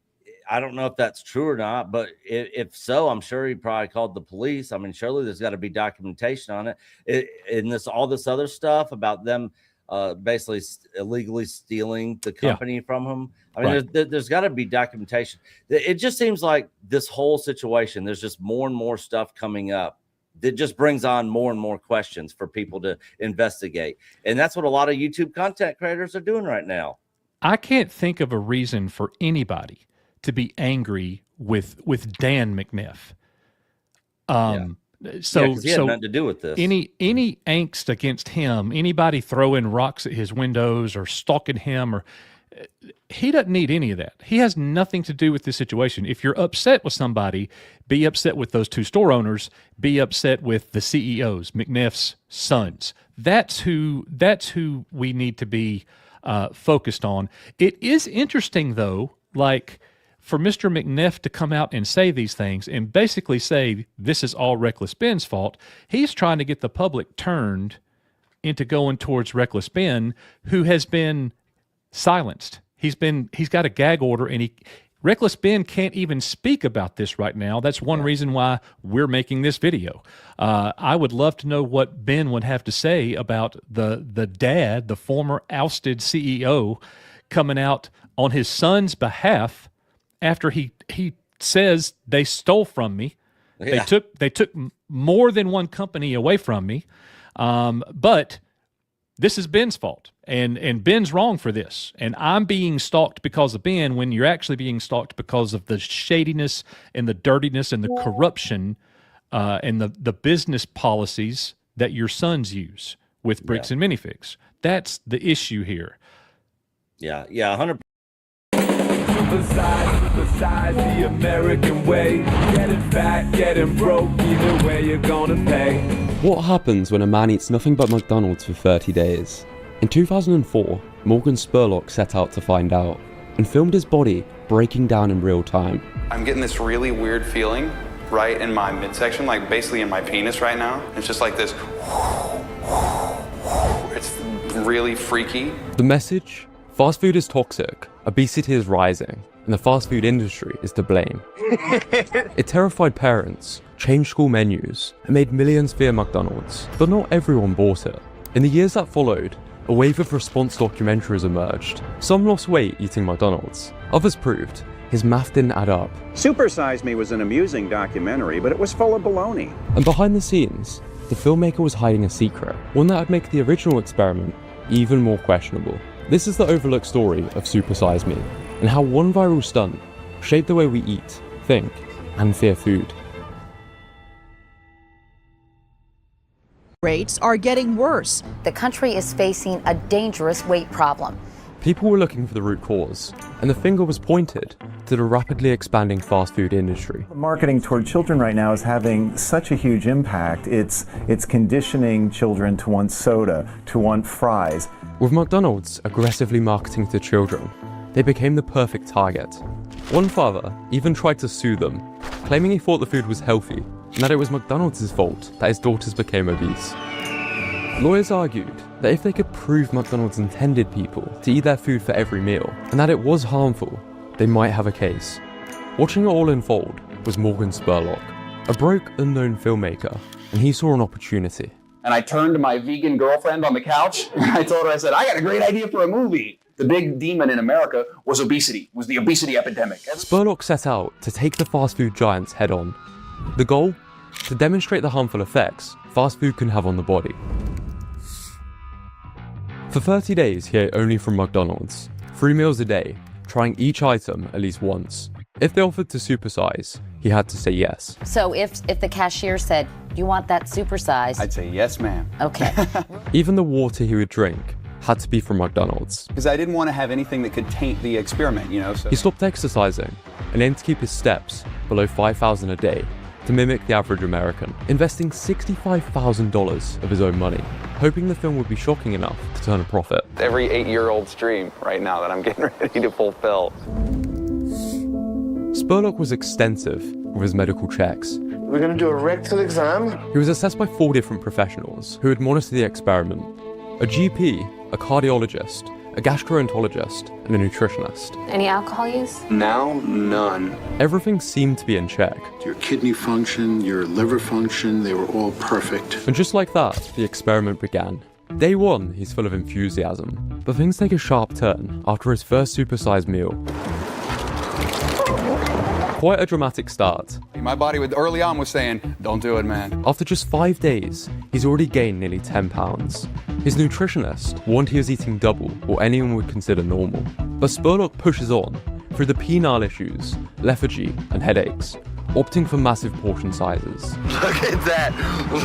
I don't know if that's true or not, but if so, I'm sure he probably called the police. I mean, surely there's got to be documentation on it. And all this other stuff about them basically illegally stealing the company from him. I mean, there's got to be documentation. It just seems like this whole situation, there's just more and more stuff coming up that just brings on more and more questions for people to investigate. And that's what a lot of YouTube content creators are doing right now. I can't think of a reason for anybody to be angry with Dan McNeff. So he had nothing to do with this. Any angst against him, anybody throwing rocks at his windows or stalking him, or he doesn't need any of that. He has nothing to do with this situation. If you're upset with somebody, be upset with those two store owners. Be upset with the CEOs, McNeff's sons. That's who we need to be focused on. It is interesting, though, like, for Mr. McNeff to come out and say these things and basically say this is all Reckless Ben's fault. He's trying to get the public turned into going towards Reckless Ben, who has been silenced. He's got a gag order, and Reckless Ben can't even speak about this right now. That's one reason why we're making this video. I would love to know what Ben would have to say about the dad, the former ousted CEO, coming out on his son's behalf after he says they stole from me. Yeah. They took more than one company away from me. But this is Ben's fault, and Ben's wrong for this. And I'm being stalked because of Ben, when you're actually being stalked because of the shadiness and the dirtiness and the corruption and the business policies that your sons use with Bricks and Minifigs. That's the issue here. Yeah, 100%. Supersize the American way. Getting fat, getting broke, either way you're gonna pay. What happens when a man eats nothing but McDonald's for 30 days? In 2004, Morgan Spurlock set out to find out, and filmed his body breaking down in real time. I'm getting this really weird feeling right in my midsection, like basically in my penis right now. It's just like this. It's really freaky. The message? Fast food is toxic, obesity is rising, and the fast food industry is to blame. It terrified parents, changed school menus, and made millions fear McDonald's, but not everyone bought it. In the years that followed, a wave of response documentaries emerged. Some lost weight eating McDonald's, others proved his math didn't add up. Super Size Me was an amusing documentary, but it was full of baloney. And behind the scenes, the filmmaker was hiding a secret, one that would make the original experiment even more questionable. This is the overlooked story of Super Size Me, and how one viral stunt shaped the way we eat, think, and fear food. Rates are getting worse. The country is facing a dangerous weight problem. People were looking for the root cause, and the finger was pointed to the rapidly expanding fast food industry. Marketing toward children right now is having such a huge impact. It's conditioning children to want soda, to want fries. With McDonald's aggressively marketing to children, they became the perfect target. One father even tried to sue them, claiming he thought the food was healthy and that it was McDonald's fault that his daughters became obese. Lawyers argued that if they could prove McDonald's intended people to eat their food for every meal, and that it was harmful, they might have a case. Watching it all unfold was Morgan Spurlock, a broke, unknown filmmaker, and he saw an opportunity. And I turned to my vegan girlfriend on the couch, and I told her, I said, I got a great idea for a movie. The big demon in America was obesity, was the obesity epidemic. Spurlock set out to take the fast food giants head on. The goal? To demonstrate the harmful effects fast food can have on the body. For 30 days, he ate only from McDonald's, 3 meals a day, trying each item at least once. If they offered to supersize, he had to say yes. So if the cashier said, "You want that supersize?" I'd say, yes, ma'am. Okay. Even the water he would drink had to be from McDonald's. Because I didn't want to have anything that could taint the experiment, you know. So. He stopped exercising and aimed to keep his steps below 5,000 a day to mimic the average American, investing $65,000 of his own money, hoping the film would be shocking enough to turn a profit. Every 8-year-old's dream right now that I'm getting ready to fulfill. Spurlock was extensive with his medical checks. We're going to do a rectal exam. He was assessed by 4 different professionals who would monitor the experiment: a GP, a cardiologist, a gastroenterologist, and a nutritionist. Any alcohol use? Now, none. Everything seemed to be in check. Your kidney function, your liver function, they were all perfect. And just like that, the experiment began. Day 1, he's full of enthusiasm, but things take a sharp turn after his first supersized meal. Quite a dramatic start. My body early on was saying, don't do it, man. After just 5 days, he's already gained nearly 10 pounds. His nutritionist warned he was eating double what anyone would consider normal. But Spurlock pushes on through the penile issues, lethargy, and headaches, opting for massive portion sizes. Look at that.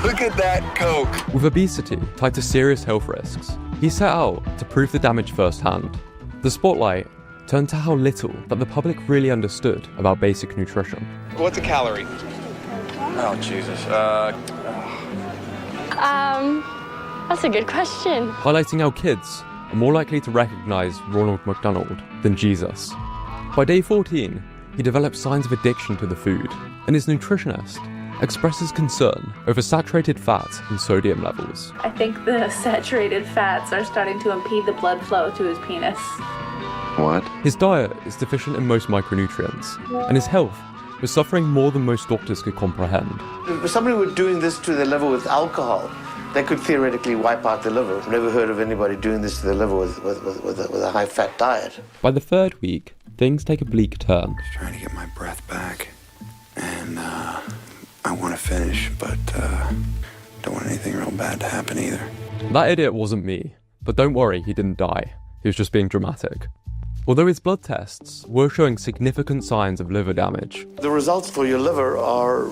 Look at that Coke. With obesity tied to serious health risks, he set out to prove the damage firsthand. The spotlight turned to how little that the public really understood about basic nutrition. What's a calorie? Oh, Jesus. That's a good question. Highlighting how kids are more likely to recognize Ronald McDonald than Jesus. By day 14, he developed signs of addiction to the food, and his nutritionist expresses concern over saturated fat and sodium levels. I think the saturated fats are starting to impede the blood flow to his penis. What? His diet is deficient in most micronutrients, and his health was suffering more than most doctors could comprehend. If somebody were doing this to their liver with alcohol, they could theoretically wipe out the liver. I've never heard of anybody doing this to their liver with a high-fat diet. By the 3rd week, things take a bleak turn. Just trying to get my breath back, and I want to finish, but don't want anything real bad to happen either. That idiot wasn't me, but don't worry, he didn't die. He was just being dramatic. Although his blood tests were showing significant signs of liver damage. The results for your liver are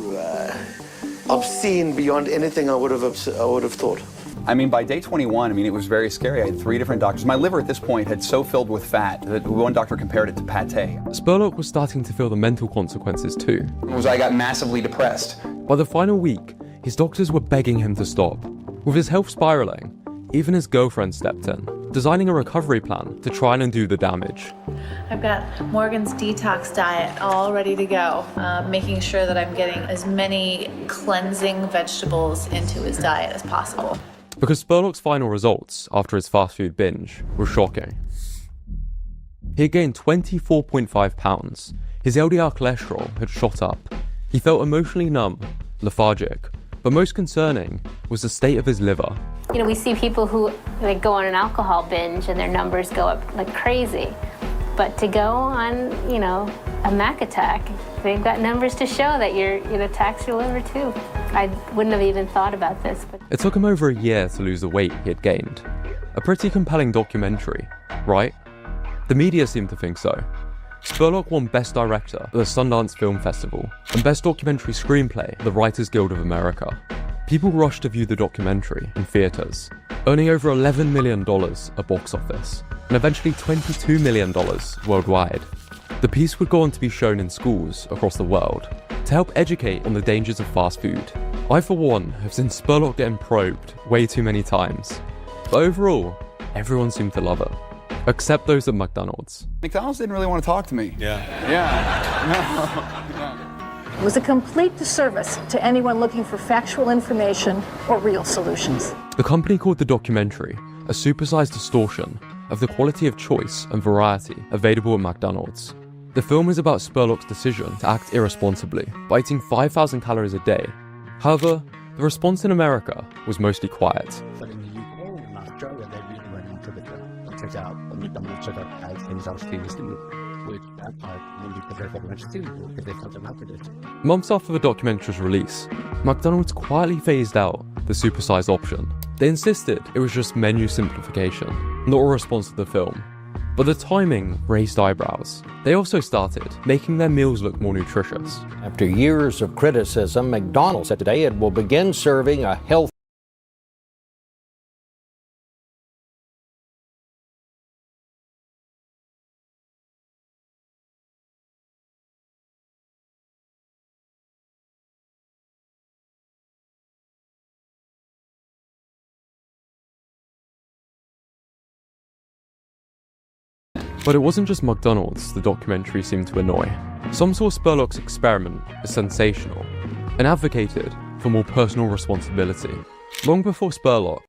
obscene beyond anything I would have thought. I mean, by day 21, it was very scary. I had 3 different doctors. My liver at this point had so filled with fat that one doctor compared it to pate. Spurlock was starting to feel the mental consequences too. I got massively depressed. By the final week, his doctors were begging him to stop. With his health spiraling, even his girlfriend stepped in, designing a recovery plan to try and undo the damage. I've got Morgan's detox diet all ready to go, making sure that I'm getting as many cleansing vegetables into his diet as possible. Because Spurlock's final results after his fast food binge were shocking. He had gained 24.5 pounds. His LDL cholesterol had shot up. He felt emotionally numb, lethargic, but most concerning was the state of his liver. You know, we see people who go on an alcohol binge and their numbers go up like crazy. But to go on, a Mac attack, they've got numbers to show that it attacks your liver too. I wouldn't have even thought about this. But it took him over a year to lose the weight he had gained. A pretty compelling documentary, right? The media seemed to think so. Spurlock won Best Director at the Sundance Film Festival and Best Documentary Screenplay at the Writers Guild of America. People rushed to view the documentary in theaters, earning over $11 million at box office. and eventually $22 million worldwide. The piece would go on to be shown in schools across the world to help educate on the dangers of fast food. I, for one, have seen Spurlock getting probed way too many times, but overall, everyone seemed to love it, except those at McDonald's. McDonald's didn't really want to talk to me. Yeah. It was a complete disservice to anyone looking for factual information or real solutions. The company called the documentary a supersized distortion of the quality of choice and variety available at McDonald's. The film is about Spurlock's decision to act irresponsibly by eating 5,000 calories a day. However, the response in America was mostly quiet. But in the UK and Australia, they really went into the check out McDonald's check out as things are seriously, which that part maybe prepared for much too, because they felt about it. Months after the documentary's release, McDonald's quietly phased out the supersized option. They insisted it was just menu simplification, not a response to the film. But the timing raised eyebrows. They also started making their meals look more nutritious. After years of criticism, McDonald's said today it will begin serving a healthy But it wasn't just McDonald's the documentary seemed to annoy. Some saw Spurlock's experiment as sensational and advocated for more personal responsibility. Long before Spurlock,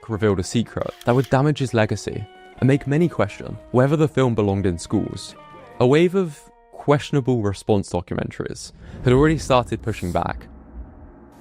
Spurlock revealed a secret that would damage his legacy and make many question whether the film belonged in schools. A wave of questionable response documentaries had already started pushing back.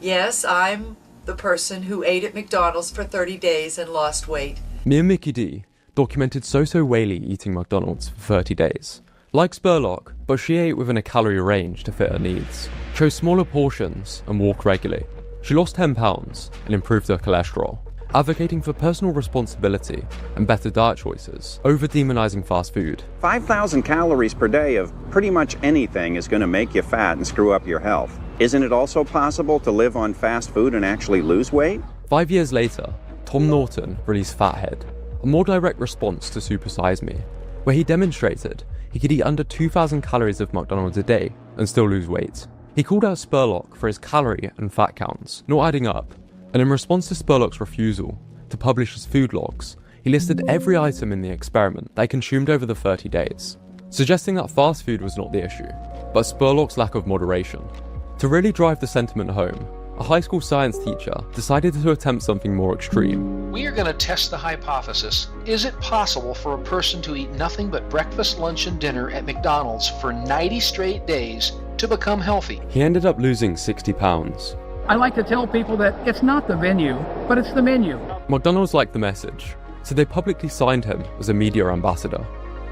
Yes, I'm the person who ate at McDonald's for 30 days and lost weight. Me and Mickey D documented So-So Whaley eating McDonald's for 30 days. Like Spurlock, but she ate within a calorie range to fit her needs, chose smaller portions and walked regularly. She lost 10 pounds and improved her cholesterol, advocating for personal responsibility and better diet choices over demonizing fast food. 5,000 calories per day of pretty much anything is going to make you fat and screw up your health. Isn't it also possible to live on fast food and actually lose weight? 5 years later, Tom Norton released Fathead, a more direct response to Super Size Me, where he demonstrated he could eat under 2,000 calories of McDonald's a day and still lose weight. He called out Spurlock for his calorie and fat counts not adding up, and in response to Spurlock's refusal to publish his food logs, he listed every item in the experiment they consumed over the 30 days, suggesting that fast food was not the issue, but Spurlock's lack of moderation. To really drive the sentiment home, a high school science teacher decided to attempt something more extreme. We are going to test the hypothesis. Is it possible for a person to eat nothing but breakfast, lunch, and dinner at McDonald's for 90 straight days to become healthy? He ended up losing 60 pounds. I like to tell people that it's not the venue, but it's the menu. McDonald's liked the message, so they publicly signed him as a media ambassador.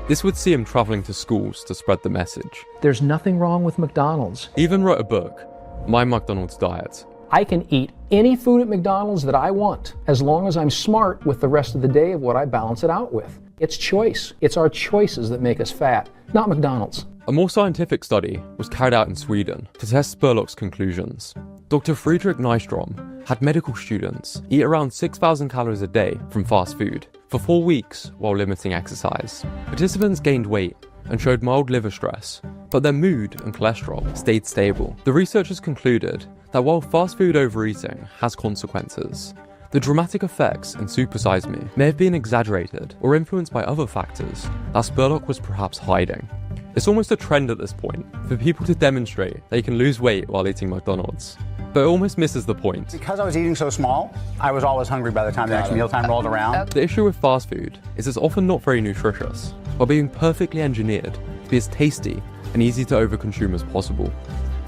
This would see him traveling to schools to spread the message. There's nothing wrong with McDonald's. He even wrote a book, My McDonald's Diet. I can eat any food at McDonald's that I want, as long as I'm smart with the rest of the day of what I balance it out with. It's choice. It's our choices that make us fat, not McDonald's. A more scientific study was carried out in Sweden to test Spurlock's conclusions. Dr. Friedrich Nystrom had medical students eat around 6,000 calories a day from fast food for 4 weeks while limiting exercise. Participants gained weight and showed mild liver stress, but their mood and cholesterol stayed stable. The researchers concluded that while fast food overeating has consequences, the dramatic effects in Super Size Me may have been exaggerated or influenced by other factors that Spurlock was perhaps hiding. It's almost a trend at this point for people to demonstrate they can lose weight while eating McDonald's, but it almost misses the point. Because I was eating so small, I was always hungry by the time the next mealtime rolled around. The issue with fast food is it's often not very nutritious, while being perfectly engineered to be as tasty and easy to overconsume as possible.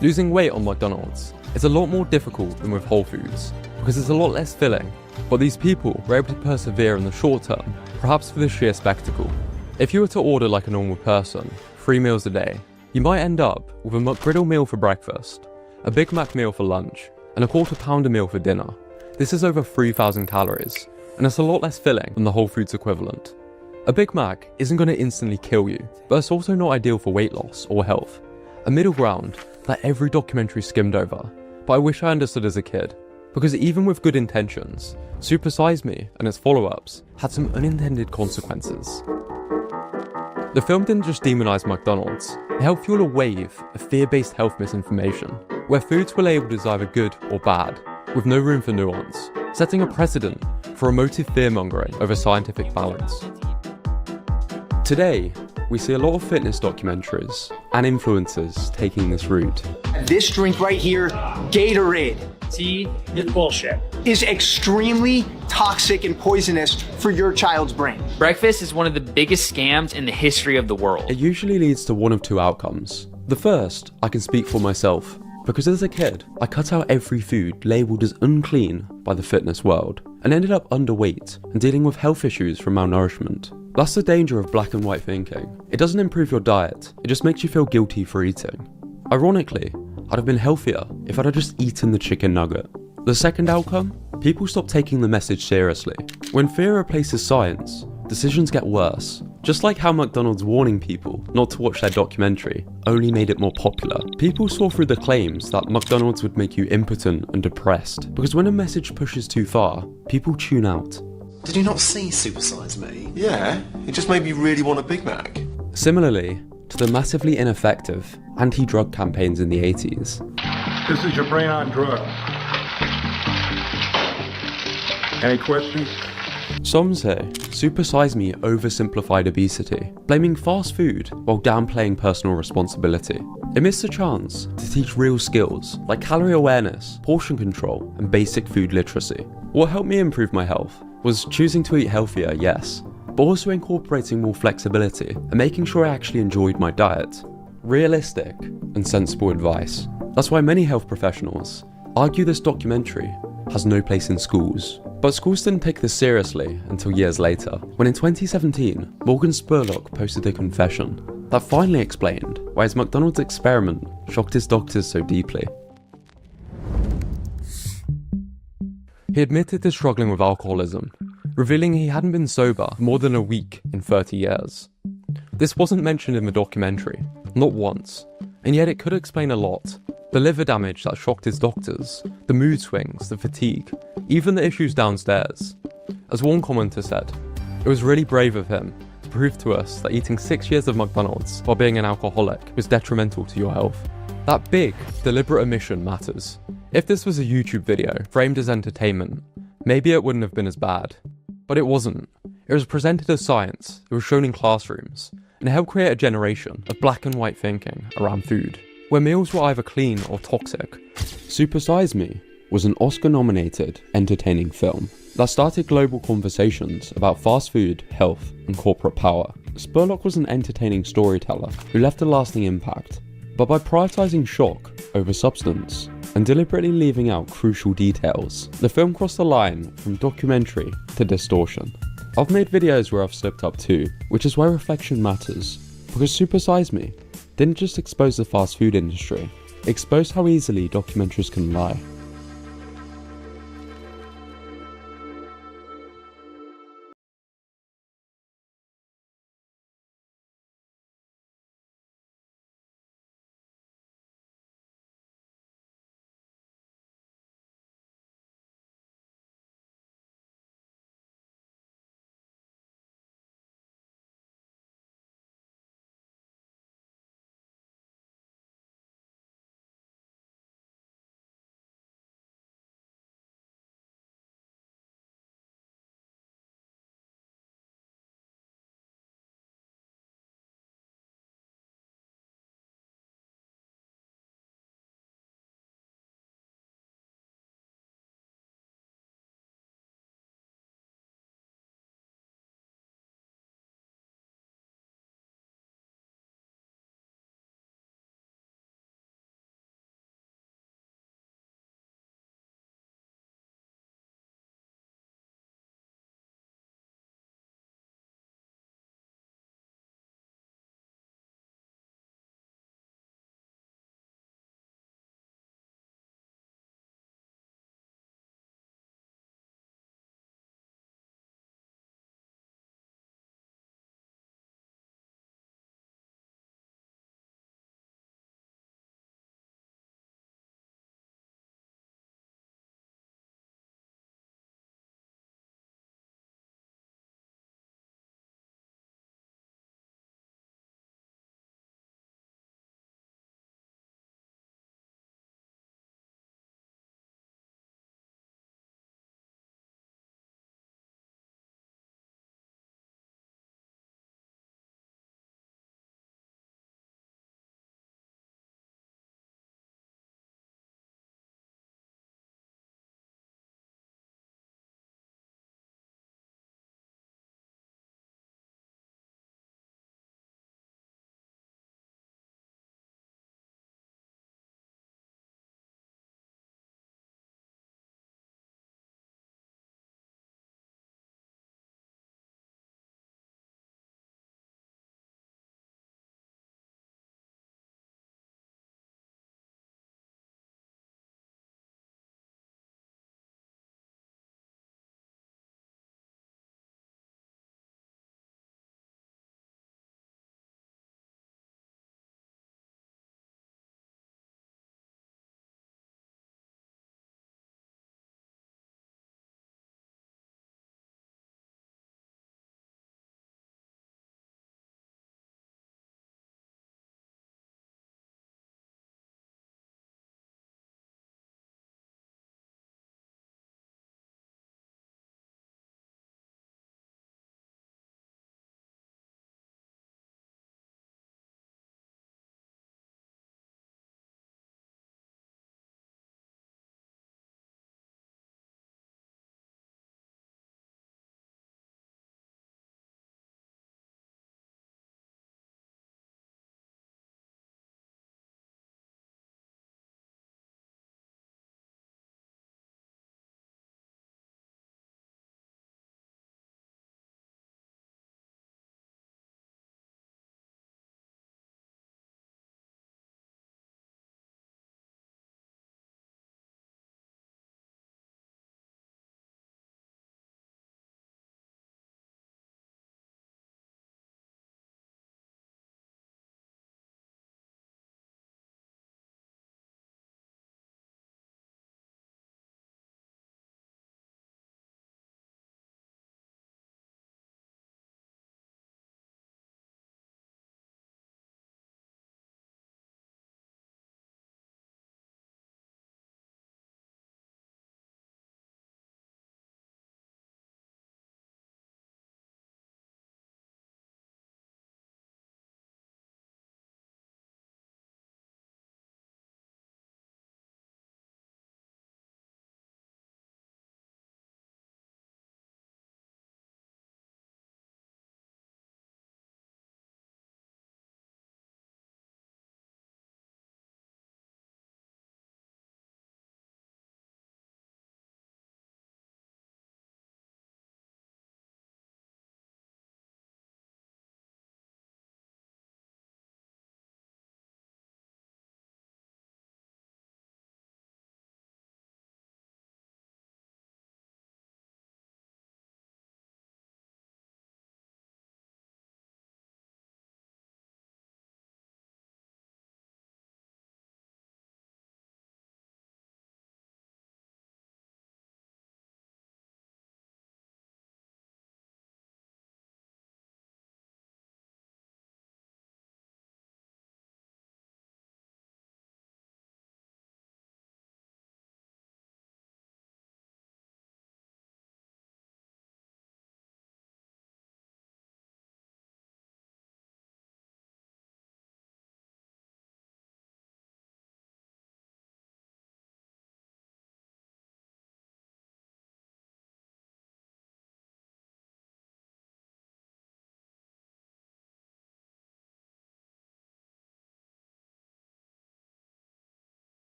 Losing weight on McDonald's is a lot more difficult than with Whole Foods, because it's a lot less filling, but these people were able to persevere in the short term, perhaps for the sheer spectacle. If you were to order like a normal person, 3 meals a day, you might end up with a McGriddle meal for breakfast, a Big Mac meal for lunch, and a Quarter Pounder meal for dinner. This is over 3,000 calories, and it's a lot less filling than the Whole Foods equivalent. A Big Mac isn't going to instantly kill you, but it's also not ideal for weight loss or health. A middle ground that every documentary skimmed over, but I wish I understood as a kid. Because even with good intentions, Super Size Me and its follow-ups had some unintended consequences. The film didn't just demonize McDonald's, it helped fuel a wave of fear-based health misinformation, where foods were labeled as either good or bad, with no room for nuance, setting a precedent for emotive fear-mongering over scientific balance. Today, we see a lot of fitness documentaries and influencers taking this route. This drink right here, Gatorade. See, it's bullshit. Is extremely toxic and poisonous for your child's brain. Breakfast is one of the biggest scams in the history of the world. It usually leads to one of two outcomes. The first, I can speak for myself, because as a kid, I cut out every food labelled as unclean by the fitness world, and ended up underweight and dealing with health issues from malnourishment. That's the danger of black and white thinking. It doesn't improve your diet, it just makes you feel guilty for eating. Ironically, I'd have been healthier if I'd have just eaten the chicken nugget. The second outcome? People stop taking the message seriously. When fear replaces science, decisions get worse. Just like how McDonald's warning people not to watch their documentary only made it more popular. People saw through the claims that McDonald's would make you impotent and depressed, because when a message pushes too far, people tune out. Did you not see Super Size Me? Yeah, it just made me really want a Big Mac. Similarly to the massively ineffective anti-drug campaigns in the 80s. This is your brain on drug. Any questions? Some say Super Size Me oversimplified obesity, blaming fast food while downplaying personal responsibility. It missed a chance to teach real skills like calorie awareness, portion control, and basic food literacy. What helped me improve my health was choosing to eat healthier, yes, but also incorporating more flexibility and making sure I actually enjoyed my diet. Realistic and sensible advice. That's why many health professionals argue this documentary has no place in schools. But schools didn't take this seriously until years later, when in 2017, Morgan Spurlock posted a confession that finally explained why his McDonald's experiment shocked his doctors so deeply. He admitted to struggling with alcoholism, revealing he hadn't been sober more than a week in 30 years. This wasn't mentioned in the documentary, not once, and yet it could explain a lot. The liver damage that shocked his doctors, the mood swings, the fatigue, even the issues downstairs. As one commenter said, it was really brave of him to prove to us that eating 6 years of McDonald's while being an alcoholic was detrimental to your health. That big, deliberate omission matters. If this was a YouTube video framed as entertainment, maybe it wouldn't have been as bad. But it wasn't. It was presented as science, it was shown in classrooms, and it helped create a generation of black and white thinking around food, where meals were either clean or toxic. Super Size Me was an Oscar-nominated, entertaining film that started global conversations about fast food, health, and corporate power. Spurlock was an entertaining storyteller who left a lasting impact, but by prioritizing shock over substance and deliberately leaving out crucial details, the film crossed the line from documentary to distortion. I've made videos where I've slipped up too, which is why reflection matters, because Super Size Me didn't just expose the fast food industry, it exposed how easily documentaries can lie.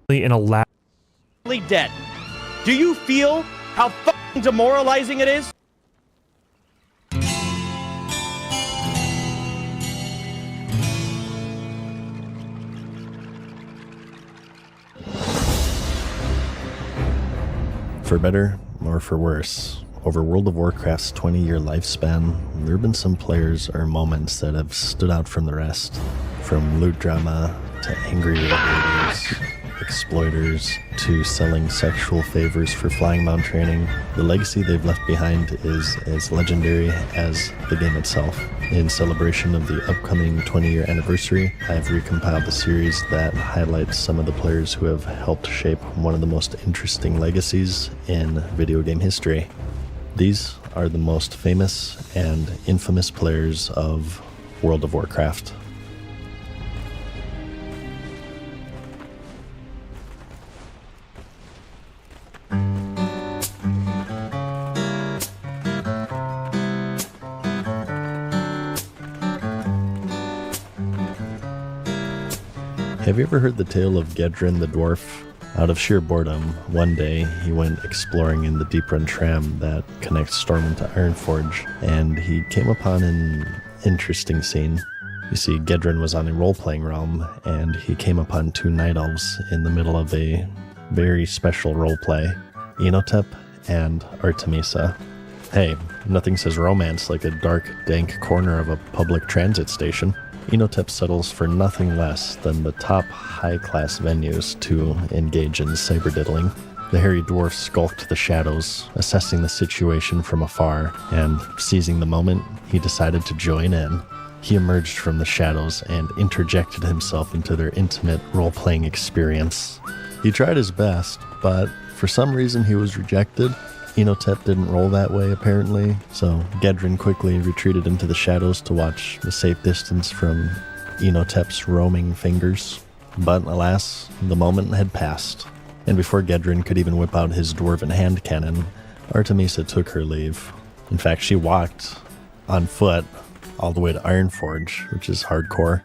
in a lab. Dead. Do you feel how fucking demoralizing it is? For better or for worse, over World of Warcraft's 20-year lifespan, there have been some players or moments that have stood out from the rest. From loot drama to angry raiders, exploiters, to selling sexual favors for flying mount training, the legacy they've left behind is as legendary as the game itself. In celebration of the upcoming 20-year anniversary, I have recompiled the series that highlights some of the players who have helped shape one of the most interesting legacies in video game history. These are the most famous and infamous players of World of Warcraft. Have you ever heard the tale of Gedrin the Dwarf? Out of sheer boredom, one day he went exploring in the Deeprun tram that connects Stormwind to Ironforge, and he came upon an interesting scene. You see, Gedrin was on a role-playing realm, and he came upon two night elves in the middle of a very special roleplay, Enotep and Artemisa. Hey, nothing says romance like a dark, dank corner of a public transit station. Enotep settles for nothing less than the top high-class venues to engage in cyberdiddling. The hairy dwarf skulked the shadows, assessing the situation from afar, and seizing the moment, he decided to join in. He emerged from the shadows and interjected himself into their intimate role-playing experience. He tried his best, but for some reason he was rejected. Enotep didn't roll that way, apparently, so Gedrin quickly retreated into the shadows to watch a safe distance from Enotep's roaming fingers. But alas, the moment had passed, and before Gedrin could even whip out his dwarven hand cannon, Artemisa took her leave. In fact, she walked on foot all the way to Ironforge, which is hardcore.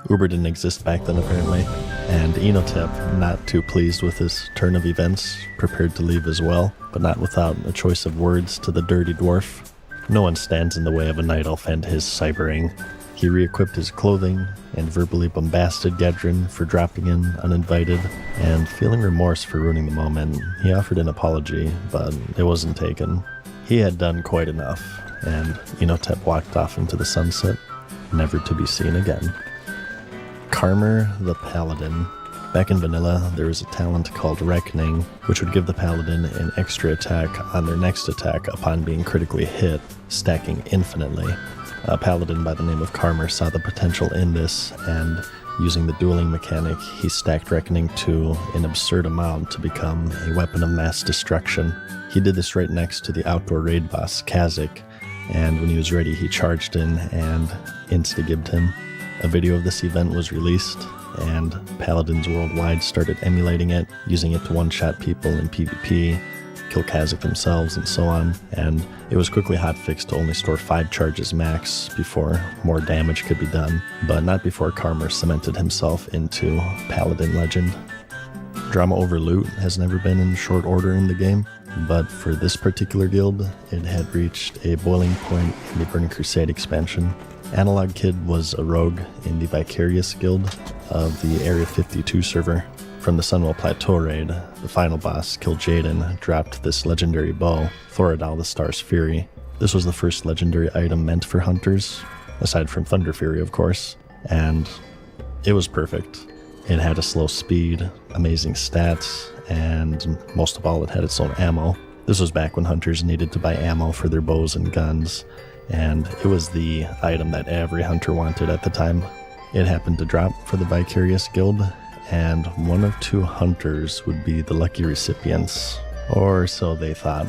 Uber didn't exist back then, apparently, and Enotep, not too pleased with this turn of events, prepared to leave as well, but not without a choice of words to the dirty dwarf. No one stands in the way of a night elf and his cybering. He re-equipped his clothing and verbally bombasted Gedrin for dropping in uninvited, and feeling remorse for ruining the moment, he offered an apology, but it wasn't taken. He had done quite enough, and Enotep walked off into the sunset, never to be seen again. Karmer the Paladin. Back in vanilla, there was a talent called Reckoning, which would give the Paladin an extra attack on their next attack upon being critically hit, stacking infinitely. A Paladin by the name of Karmer saw the potential in this, and using the dueling mechanic, he stacked Reckoning to an absurd amount to become a weapon of mass destruction. He did this right next to the outdoor raid boss, Kha'Zix, and when he was ready, he charged in and insta-gibbed him. A video of this event was released, and Paladins worldwide started emulating it, using it to one-shot people in PvP, kill Kha'Zix themselves, and so on, and it was quickly hotfixed to only store 5 charges max before more damage could be done, but not before Karmer cemented himself into Paladin legend. Drama over loot has never been in short order in the game, but for this particular guild, it had reached a boiling point in the Burning Crusade expansion. Analog Kid was a rogue in the Vicarious Guild of the Area 52 server. From the Sunwell Plateau raid, the final boss, Kil'jaeden, dropped this legendary bow, Thoradal the Star's Fury. This was the first legendary item meant for hunters, aside from Thunder Fury, of course, and it was perfect. It had a slow speed, amazing stats, and most of all, it had its own ammo. This was back when hunters needed to buy ammo for their bows and guns, and it was the item that every hunter wanted at the time. It happened to drop for the Vicarious Guild, and 1 of 2 hunters would be the lucky recipients, or so they thought.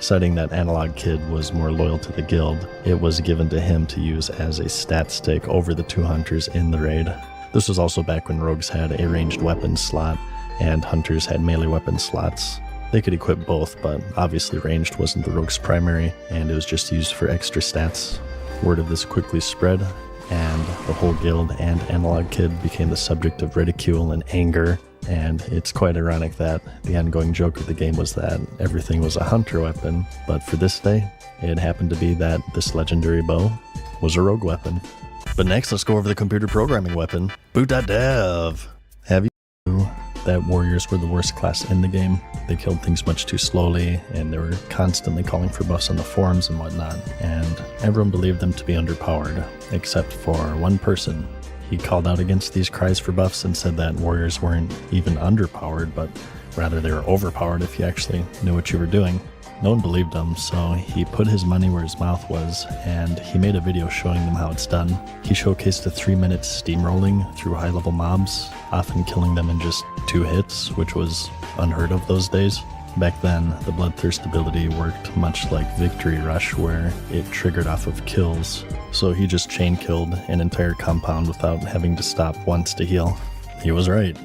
Citing that Analog Kid was more loyal to the guild, it was given to him to use as a stat stick over the 2 hunters in the raid. This was also back when rogues had a ranged weapons slot, and hunters had melee weapon slots. They could equip both, but obviously ranged wasn't the rogue's primary, and it was just used for extra stats. Word of this quickly spread, and the whole guild and Analog Kid became the subject of ridicule and anger. And it's quite ironic that the ongoing joke of the game was that everything was a hunter weapon, but for this day, it happened to be that this legendary bow was a rogue weapon. But next, let's go over the computer programming weapon, boot.dev. Have you known that warriors were the worst class in the game? They killed things much too slowly, and they were constantly calling for buffs on the forums and whatnot, and everyone believed them to be underpowered, except for one person. He called out against these cries for buffs and said that warriors weren't even underpowered, but rather they were overpowered if you actually knew what you were doing. No one believed him, so he put his money where his mouth was, and he made a video showing them how it's done. He showcased a 3-minute steamrolling through high-level mobs, often killing them in just 2 hits, which was unheard of those days. Back then, the Bloodthirst ability worked much like Victory Rush, where it triggered off of kills, so he just chain-killed an entire compound without having to stop once to heal. He was right.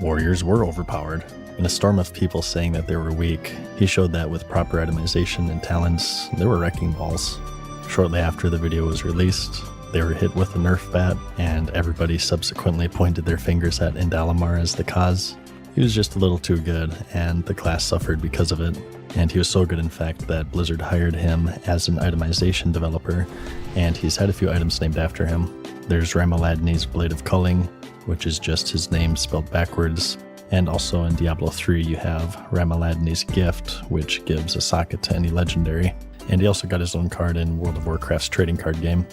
Warriors were overpowered. In a storm of people saying that they were weak, he showed that with proper itemization and talents, they were wrecking balls. Shortly after the video was released, they were hit with a nerf bat, and everybody subsequently pointed their fingers at Indalimar as the cause. He was just a little too good, and the class suffered because of it. And he was so good, in fact, that Blizzard hired him as an itemization developer, and he's had a few items named after him. There's Ramaladni's Blade of Culling, which is just his name spelled backwards. And also in Diablo 3 you have Ramaladni's Gift, which gives a socket to any legendary. And he also got his own card in World of Warcraft's trading card game.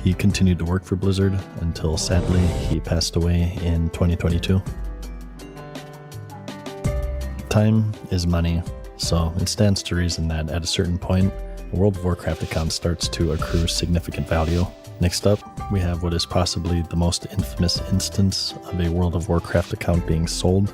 He continued to work for Blizzard until, sadly, he passed away in 2022. Time is money, so it stands to reason that at a certain point, a World of Warcraft account starts to accrue significant value. Next up, we have what is possibly the most infamous instance of a World of Warcraft account being sold.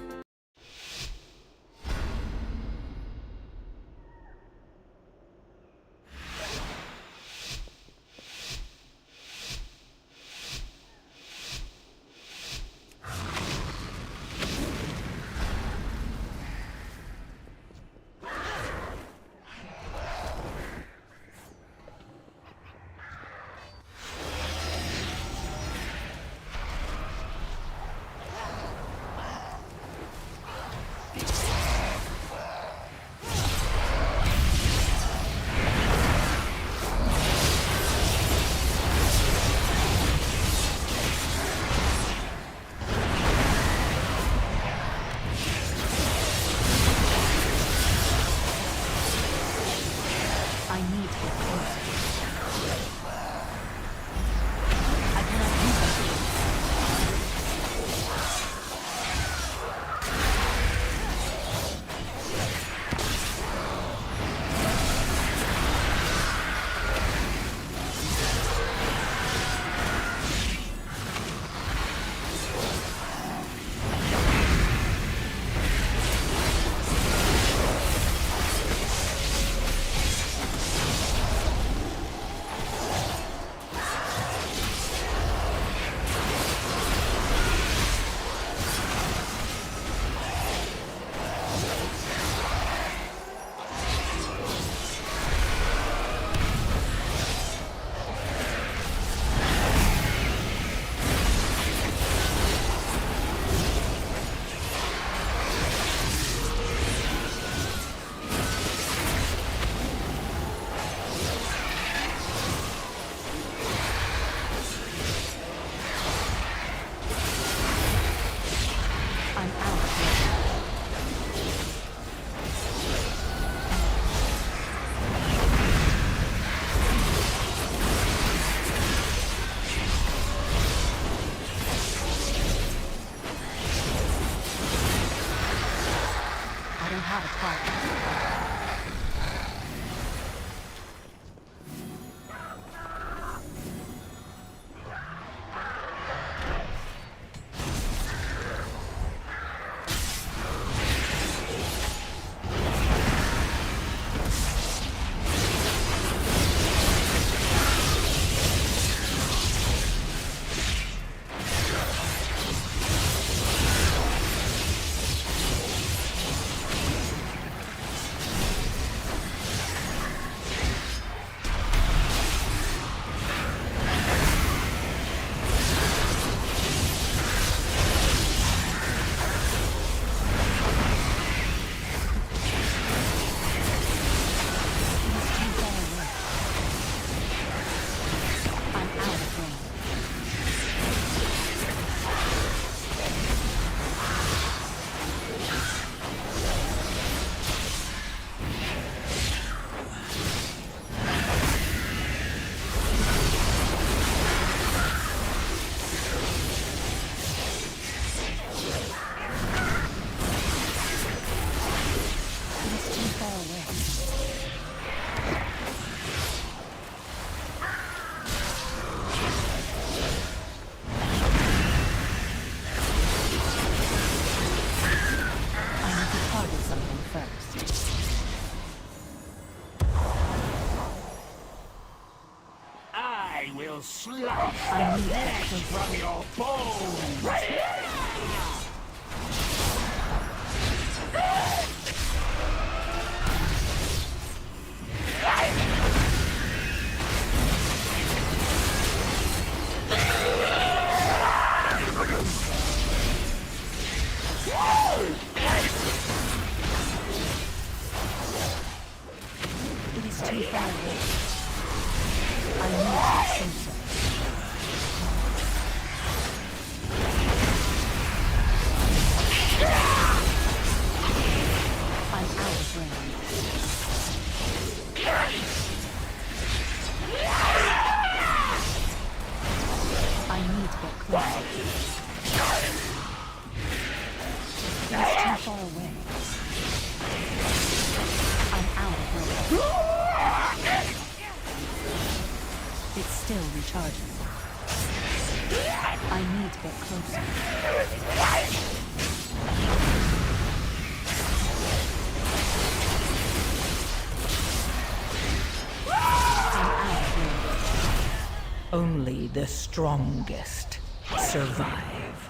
will slice the flesh from your bones! It is too far away. I need to sensor. I'm out of range. I need to get closer. It's too far away. I'm out of range. It's still recharging. I need to get closer. Only the strongest survive.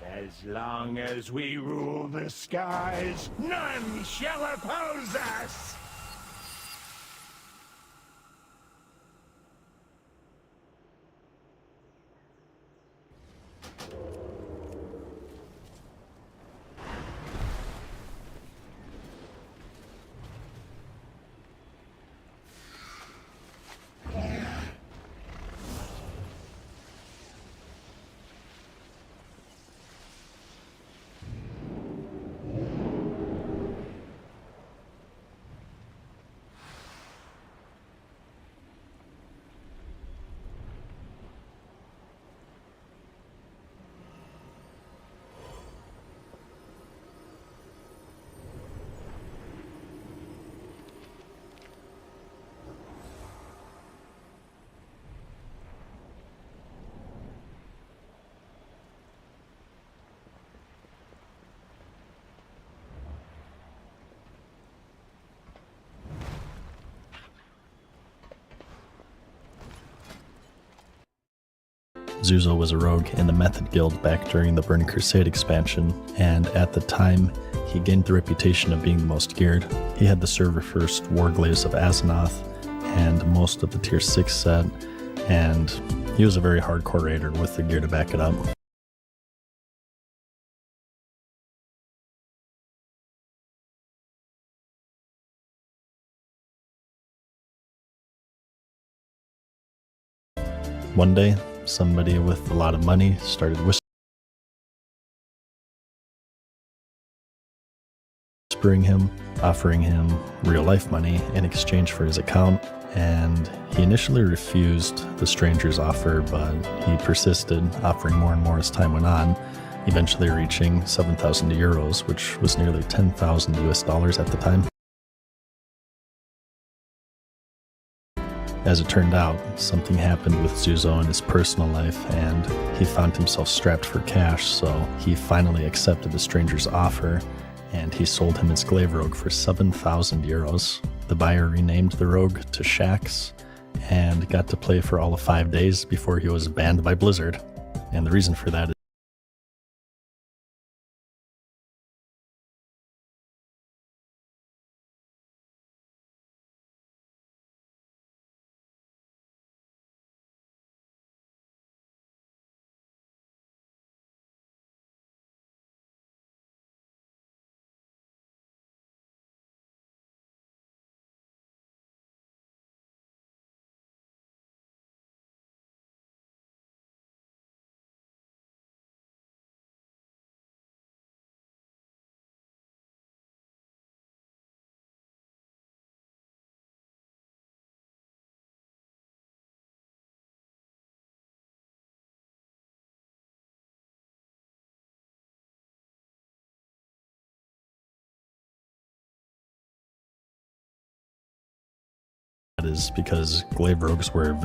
As long as we rule the skies, none shall oppose us! Zuzo was a rogue in the Method Guild back during the Burning Crusade expansion, and at the time, he gained the reputation of being the most geared. He had the server first Warglaze of Azeroth, and most of the tier 6 set, and he was a very hardcore raider with the gear to back it up. One day, somebody with a lot of money started whispering him, offering him real-life money in exchange for his account, and he initially refused the stranger's offer, but he persisted, offering more and more as time went on, eventually reaching 7,000 euros, which was nearly 10,000 US dollars at the time. As it turned out, something happened with Zuzo in his personal life, and he found himself strapped for cash, so he finally accepted the stranger's offer, and he sold him his glaive rogue for 7,000 euros. The buyer renamed the rogue to Shax, and got to play for all of 5 days before he was banned by Blizzard. And the reason for that is is because glaive rogues were